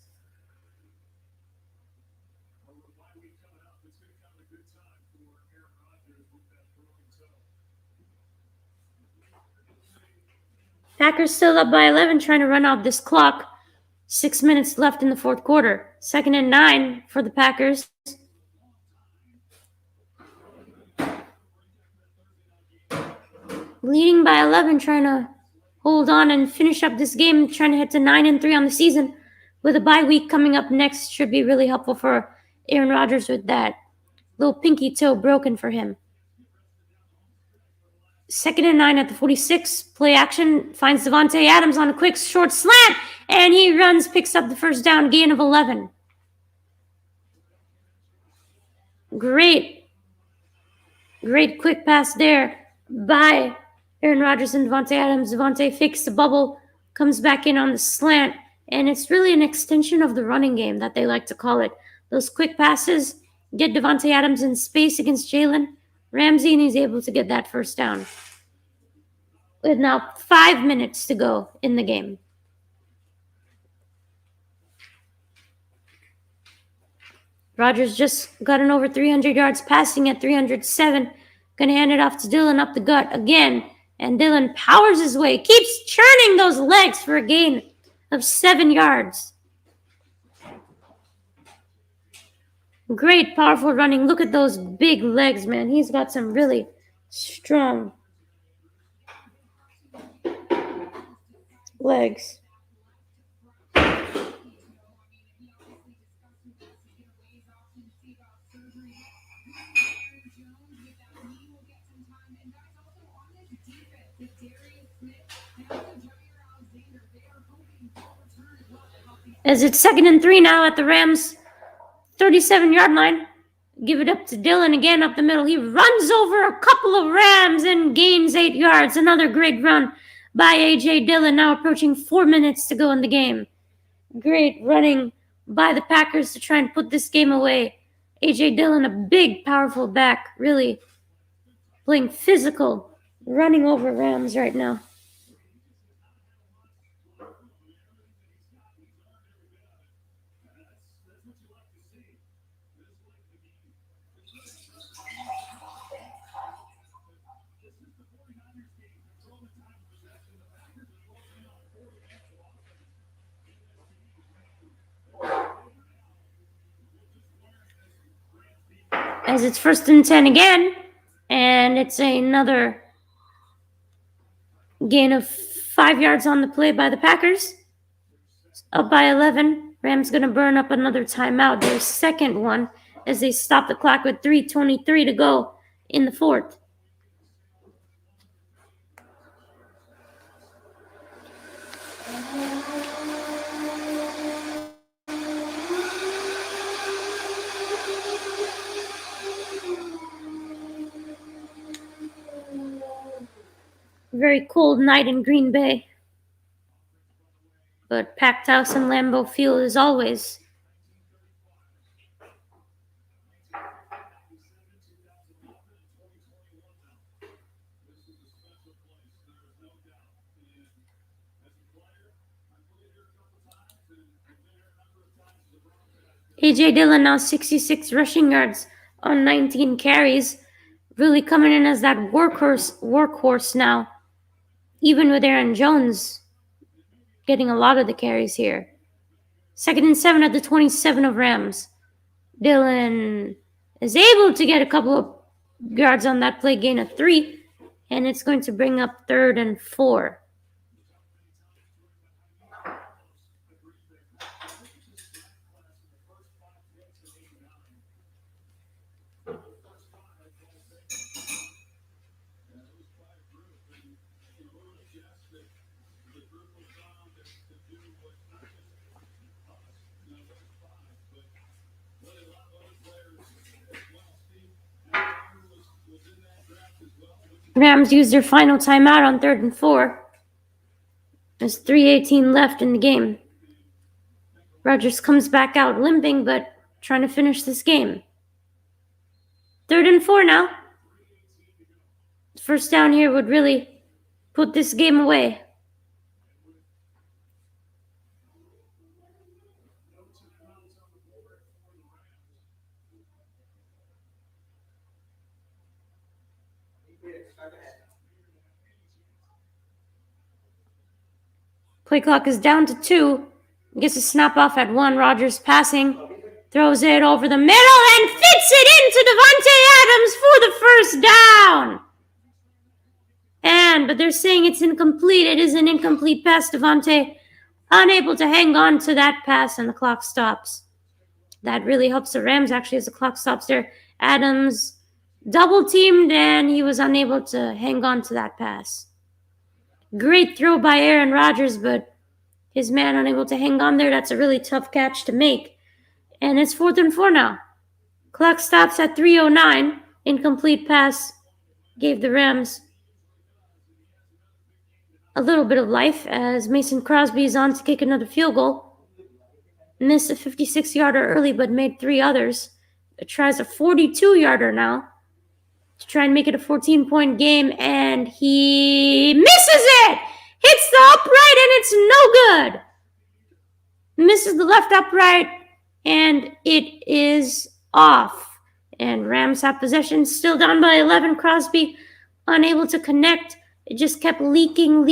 S1: Packers still up by 11, trying to run out this clock. 6 minutes left in the 4th quarter. 2nd and 9 for the Packers. Leading by 11, trying to hold on and finish up this game, trying to head to 9-3 on the season. With a bye week coming up next, should be really helpful for Aaron Rodgers with that little pinky toe broken for him. 2nd and 9 at the 46. Play action, finds Davante Adams on a quick short slant, and he runs, picks up the first down, gain of 11. Great quick pass there by Aaron Rodgers and Davante Adams. Davante fakes the bubble, comes back in on the slant, and it's really an extension of the running game that they like to call it. Those quick passes get Davante Adams in space against Jalen Ramsey, and he's able to get that first down. With now 5 minutes to go in the game. Rodgers just gotten over 300 yards passing at 307. Gonna hand it off to Dillon up the gut again. And Dillon powers his way, keeps churning those legs for a gain of 7 yards. Great, powerful running. Look at those big legs, man. He's got some really strong legs. As it's 2nd and 3 now at the Rams 37-yard line. Give it up to Dillon again up the middle. He runs over a couple of Rams and gains 8 yards. Another great run by A.J. Dillon, now approaching 4 minutes to go in the game. Great running by the Packers to try and put this game away. A.J. Dillon, a big, powerful back, really playing physical, running over Rams right now. As it's 1st and 10 again, and it's another gain of 5 yards on the play by the Packers. Up by 11. Rams going to burn up another timeout, their second one, as they stop the clock with 3:23 to go in the 4th. Very cold night in Green Bay. But packed house in Lambeau Field as always. A.J. Dillon now 66 rushing yards on 19 carries. Really coming in as that workhorse now. Even with Aaron Jones getting a lot of the carries here. 2nd and 7 at the 27 of Rams. Dillon is able to get a couple of yards on that play, gain of 3, and it's going to bring up 3rd and 4. Rams use their final timeout on 3rd and 4. There's 3:18 left in the game. Rodgers comes back out limping, but trying to finish this game. 3rd and 4 now. First down here would really put this game away. Play clock is down to 2. Gets a snap off at 1. Rodgers passing. Throws it over the middle and fits it into Davante Adams for the first down. But they're saying it's incomplete. It is an incomplete pass. Davante unable to hang on to that pass, and the clock stops. That really helps the Rams, actually, as the clock stops there. Adams double teamed, and he was unable to hang on to that pass. Great throw by Aaron Rodgers, but his man unable to hang on there. That's a really tough catch to make. And it's 4th and 4 now. Clock stops at 3:09. Incomplete pass gave the Rams a little bit of life as Mason Crosby is on to kick another field goal. Missed a 56-yarder early, but made 3 others. It tries a 42-yarder now to try and make it a 14-point game, and he misses it! Hits the upright, and it's no good! Misses the left upright, and it is off. And Rams have possession, still down by 11. Crosby unable to connect. It just kept leaking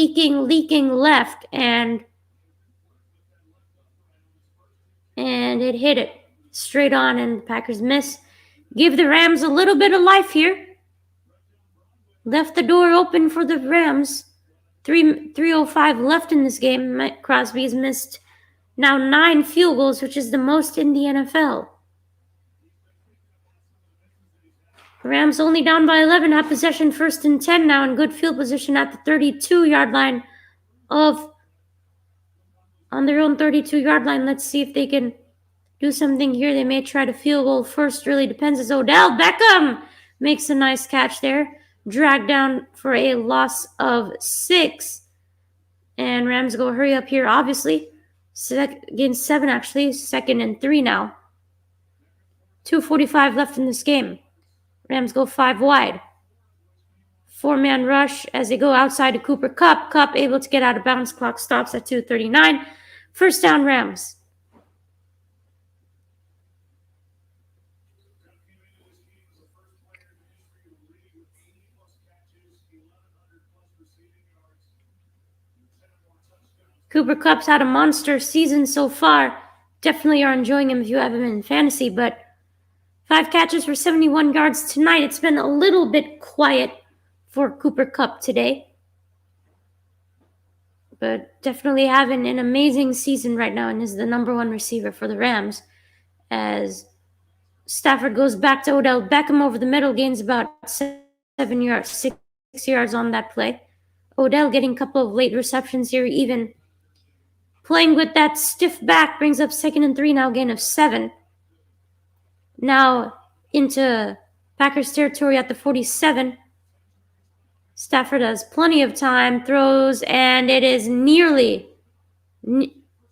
S1: left, and it hit it straight on, and the Packers miss. Give the Rams a little bit of life here. Left the door open for the Rams. 3:05 left in this game. Crosby's missed now 9 field goals, which is the most in the NFL. Rams only down by 11, have possession 1st and 10 now, in good field position at the 32-yard line on their own 32-yard line. Let's see if they can do something here. They may try to field goal first. Really depends. As Odell Beckham makes a nice catch there. Dragged down for a loss of 6. And Rams go hurry up here, obviously. Gain 7, actually. 2nd and 3 now. 2:45 left in this game. Rams go 5 wide. 4-man rush as they go outside to Cooper Kupp. Kupp able to get out of bounds. Clock stops at 2:39. First down, Rams. Cooper Kupp's had a monster season so far. Definitely are enjoying him if you have him in fantasy, but 5 catches for 71 yards tonight. It's been a little bit quiet for Cooper Kupp today, but definitely having an amazing season right now and is the number 1 receiver for the Rams. As Stafford goes back to Odell Beckham over the middle, gains about 6 yards on that play. Odell getting a couple of late receptions here, even playing with that stiff back, brings up 2nd and 3 now, gain of 7. Now into Packers territory at the 47. Stafford has plenty of time, throws, and it is nearly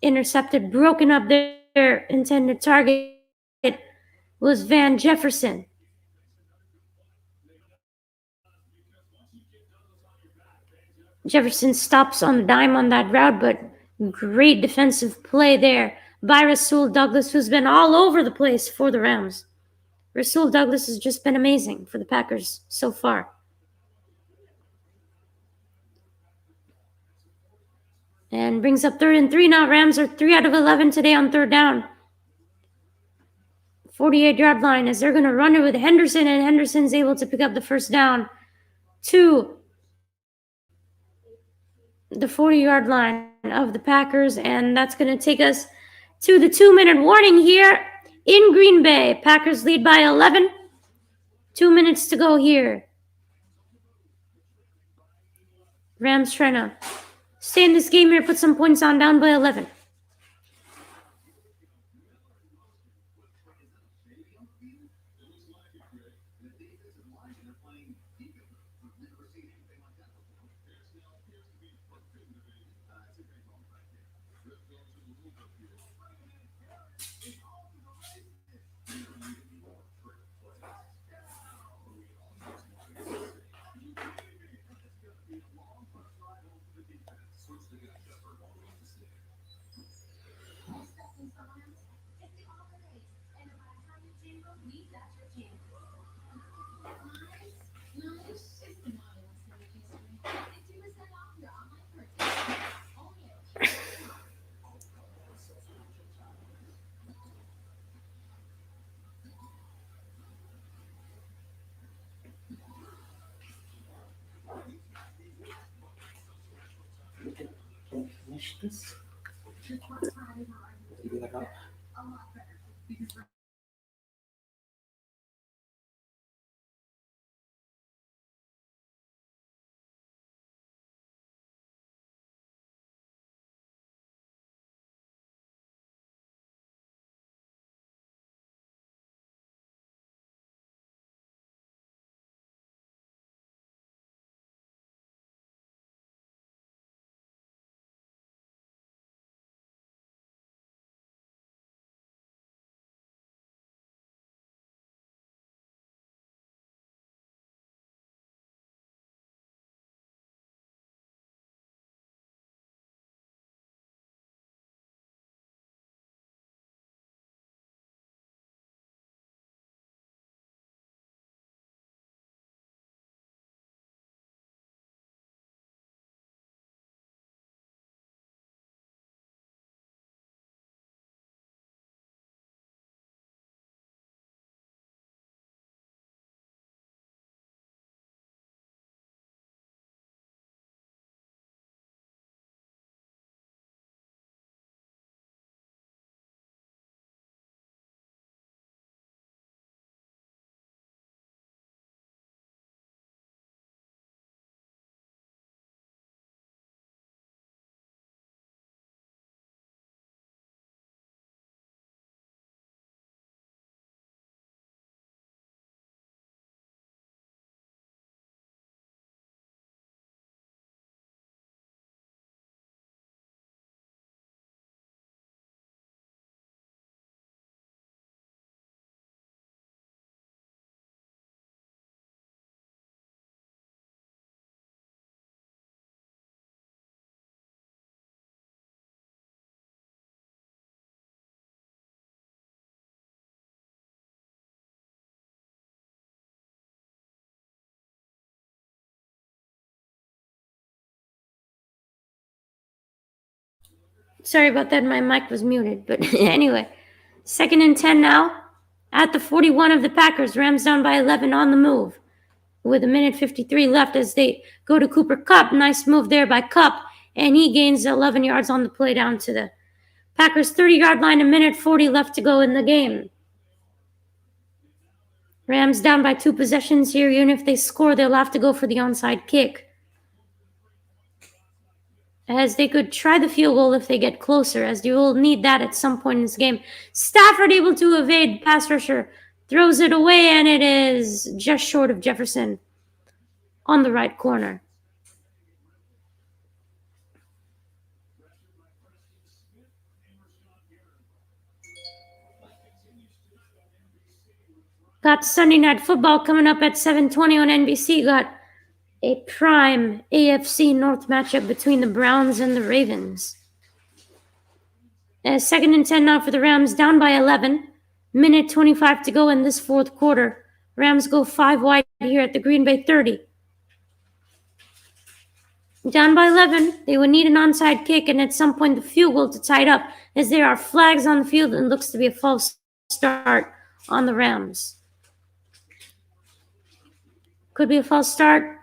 S1: intercepted, broken up their intended target. It was Van Jefferson. Jefferson stops on the dime on that route, but great defensive play there by Rasul Douglas, who's been all over the place for the Rams. Rasul Douglas has just been amazing for the Packers so far. And brings up 3rd and 3 now. Rams are 3 out of 11 today on 3rd down. 48-yard line as they're going to run it with Henderson, and Henderson's able to pick up the 1st down to the 40-yard line of the Packers, and that's going to take us to the 2-minute warning here in Green Bay. Packers lead by 11. 2 minutes to go here. Rams trying to stay in this game here, put some points on, down by 11.
S2: Finish this. Give it up.
S1: Sorry about that, my mic was muted. But anyway, 2nd and 10 now at the 41 of the Packers. Rams down by 11 on the move with 1:53 left as they go to Cooper Kupp. Nice move there by Kupp, and he gains 11 yards on the play down to the Packers 30-yard line. 1:40 left to go in the game. Rams down by 2 possessions here. Even if they score, they'll have to go for the onside kick, as they could try the field goal if they get closer, as they will need that at some point in this game. Stafford able to evade pass rusher, throws it away, and it is just short of Jefferson on the right corner. Got Sunday Night Football coming up at 7:20 on NBC. Got a prime AFC North matchup between the Browns and the Ravens. Second and 10 now for the Rams, down by 11. Minute 25 to go in this fourth quarter. Rams go 5 wide here at the Green Bay 30. Down by 11, they would need an onside kick and at some point the field goal to tie it up, as there are flags on the field and looks to be a false start on the Rams. Could be a false start.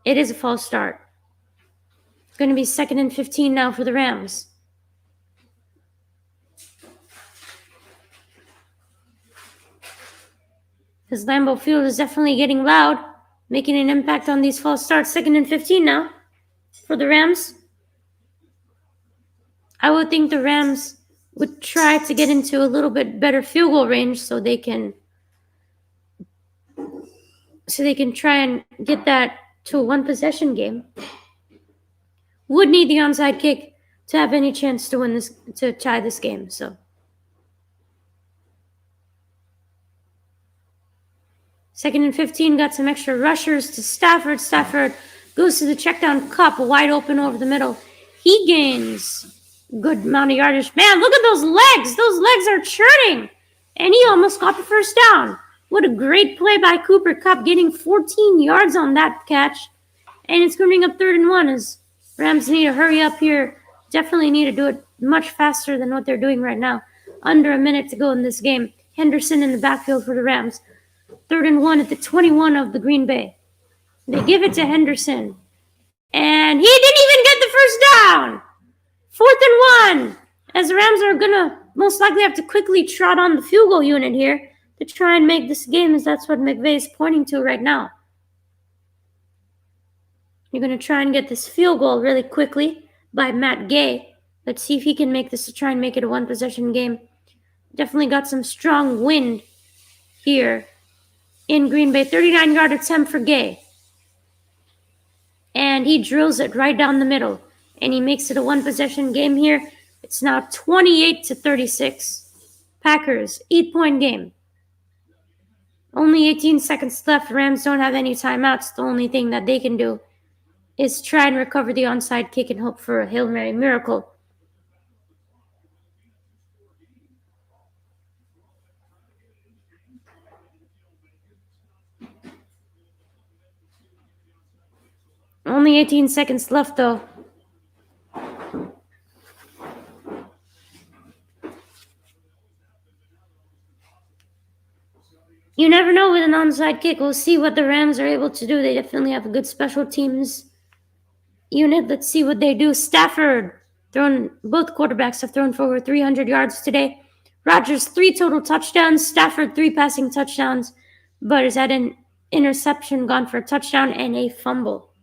S1: It is a false start. It's going to be 2nd and 15 now for the Rams. Because Lambeau Field is definitely getting loud, making an impact on these false starts. 2nd and 15 now for the Rams. I would think the Rams would try to get into a little bit better field goal range so they can try and get that to a one possession game. Would need the onside kick to have any chance to win this, to tie this game. So 2nd and 15, got some extra rushers to Stafford. Stafford goes to the check down, Kupp wide open over the middle. He gains good amount of yardage. Man, look at those legs. Those legs are churning. And he almost got the first down. What a great play by Cooper Kupp, getting 14 yards on that catch. And it's going to bring up 3rd and 1 as Rams need to hurry up here. Definitely need to do it much faster than what they're doing right now. Under a minute to go in this game. Henderson in the backfield for the Rams. 3rd and 1 at the 21 of the Green Bay. They give it to Henderson. And he didn't even get the first down. 4th and 1. As the Rams are going to most likely have to quickly trot on the field goal unit here to try and make this game, as that's what McVay is pointing to right now. You're going to try and get this field goal really quickly by Matt Gay. Let's see if he can make this to try and make it a one-possession game. Definitely got some strong wind here in Green Bay. 39-yard attempt for Gay. And he drills it right down the middle. And he makes it a one-possession game here. It's now 28-36. Packers, 8-point game. Only 18 seconds left. Rams don't have any timeouts. The only thing that they can do is try and recover the onside kick and hope for a Hail Mary miracle. Only 18 seconds left, though. You never know with an onside kick. We'll see what the Rams are able to do. They definitely have a good special teams unit. Let's see what they do. Stafford, both quarterbacks have thrown for over 300 yards today. Rodgers, 3 total touchdowns. Stafford, 3 passing touchdowns. But has had an interception, gone for a touchdown, and a fumble.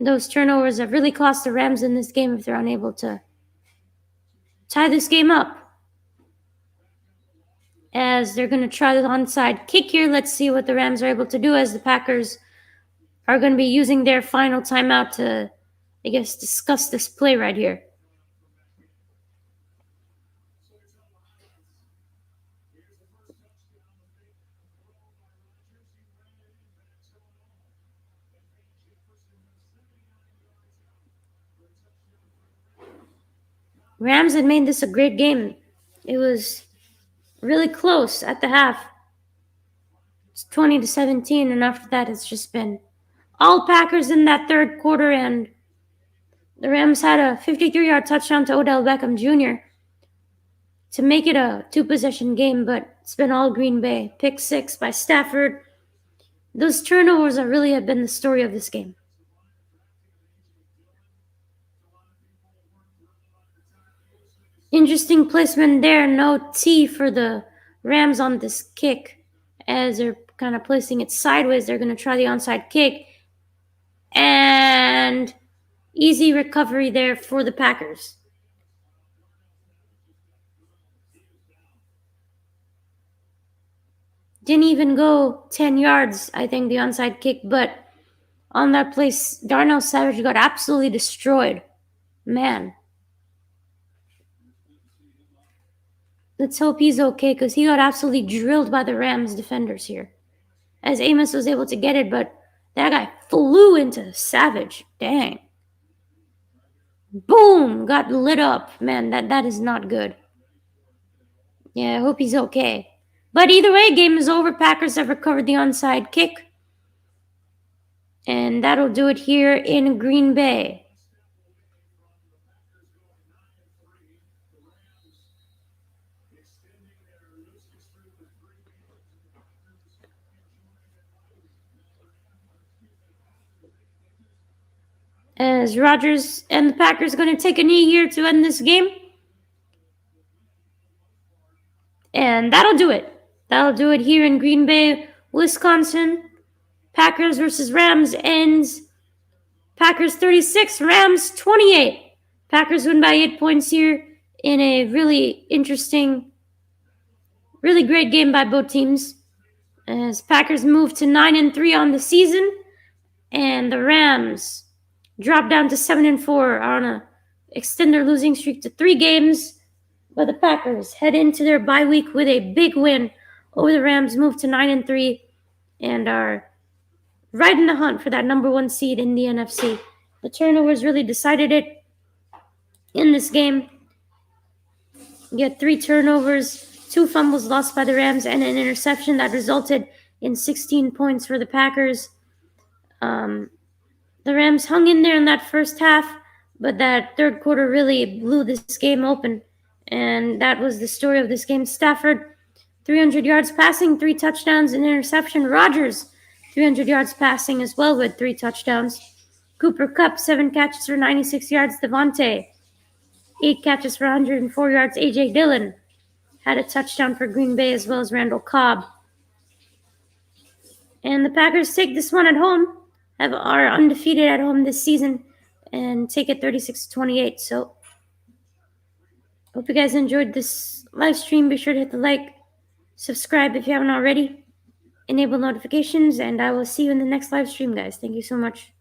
S1: Those turnovers have really cost the Rams in this game if they're unable to tie this game up. As they're going to try the onside kick here. Let's see what the Rams are able to do, as the Packers are going to be using their final timeout to, I guess, discuss this play right here. Rams had made this a great game. It was really close at the half. It's 20-17, and after that, it's just been all Packers in that third quarter, and the Rams had a 53-yard touchdown to Odell Beckham Jr. to make it a 2-possession game, but it's been all Green Bay. Pick 6 by Stafford. Those turnovers really have been the story of this game. Interesting placement there. No T for the Rams on this kick. As they're kind of placing it sideways, they're going to try the onside kick. And easy recovery there for the Packers. Didn't even go 10 yards, I think, the onside kick. But on that place, Darnell Savage got absolutely destroyed. Man. Let's hope he's okay, because he got absolutely drilled by the Rams defenders here. As Amos was able to get it, but that guy flew into Savage. Dang. Boom! Got lit up. Man, that is not good. Yeah, I hope he's okay. But either way, game is over. Packers have recovered the onside kick. And that'll do it here in Green Bay. As Rodgers and the Packers going to take a knee here to end this game. And that'll do it. That'll do it here in Green Bay, Wisconsin. Packers versus Rams ends Packers 36, Rams 28. Packers win by 8 points here in a really interesting, really great game by both teams. As Packers move to 9-3 on the season, and the Rams drop down to 7-4 on a extend their losing streak to 3 games. But the Packers head into their bye week with a big win over the Rams, move to 9-3, and are right in the hunt for that number 1 seed in the NFC. The turnovers really decided it in this game. You had 3 turnovers, 2 fumbles lost by the Rams, and an interception that resulted in 16 points for the Packers. The Rams hung in there in that first half, but that third quarter really blew this game open. And that was the story of this game. Stafford, 300 yards passing, 3 touchdowns, and interception. Rodgers, 300 yards passing as well with 3 touchdowns. Cooper Kupp, 7 catches for 96 yards. Devontae, 8 catches for 104 yards. A.J. Dillon had a touchdown for Green Bay as well as Randall Cobb. And the Packers take this one at home, are undefeated at home this season, and take it 36-28. So, hope you guys enjoyed this live stream. Be sure to hit the like, subscribe if you haven't already, enable notifications, and I will see you in the next live stream, guys. Thank you so much.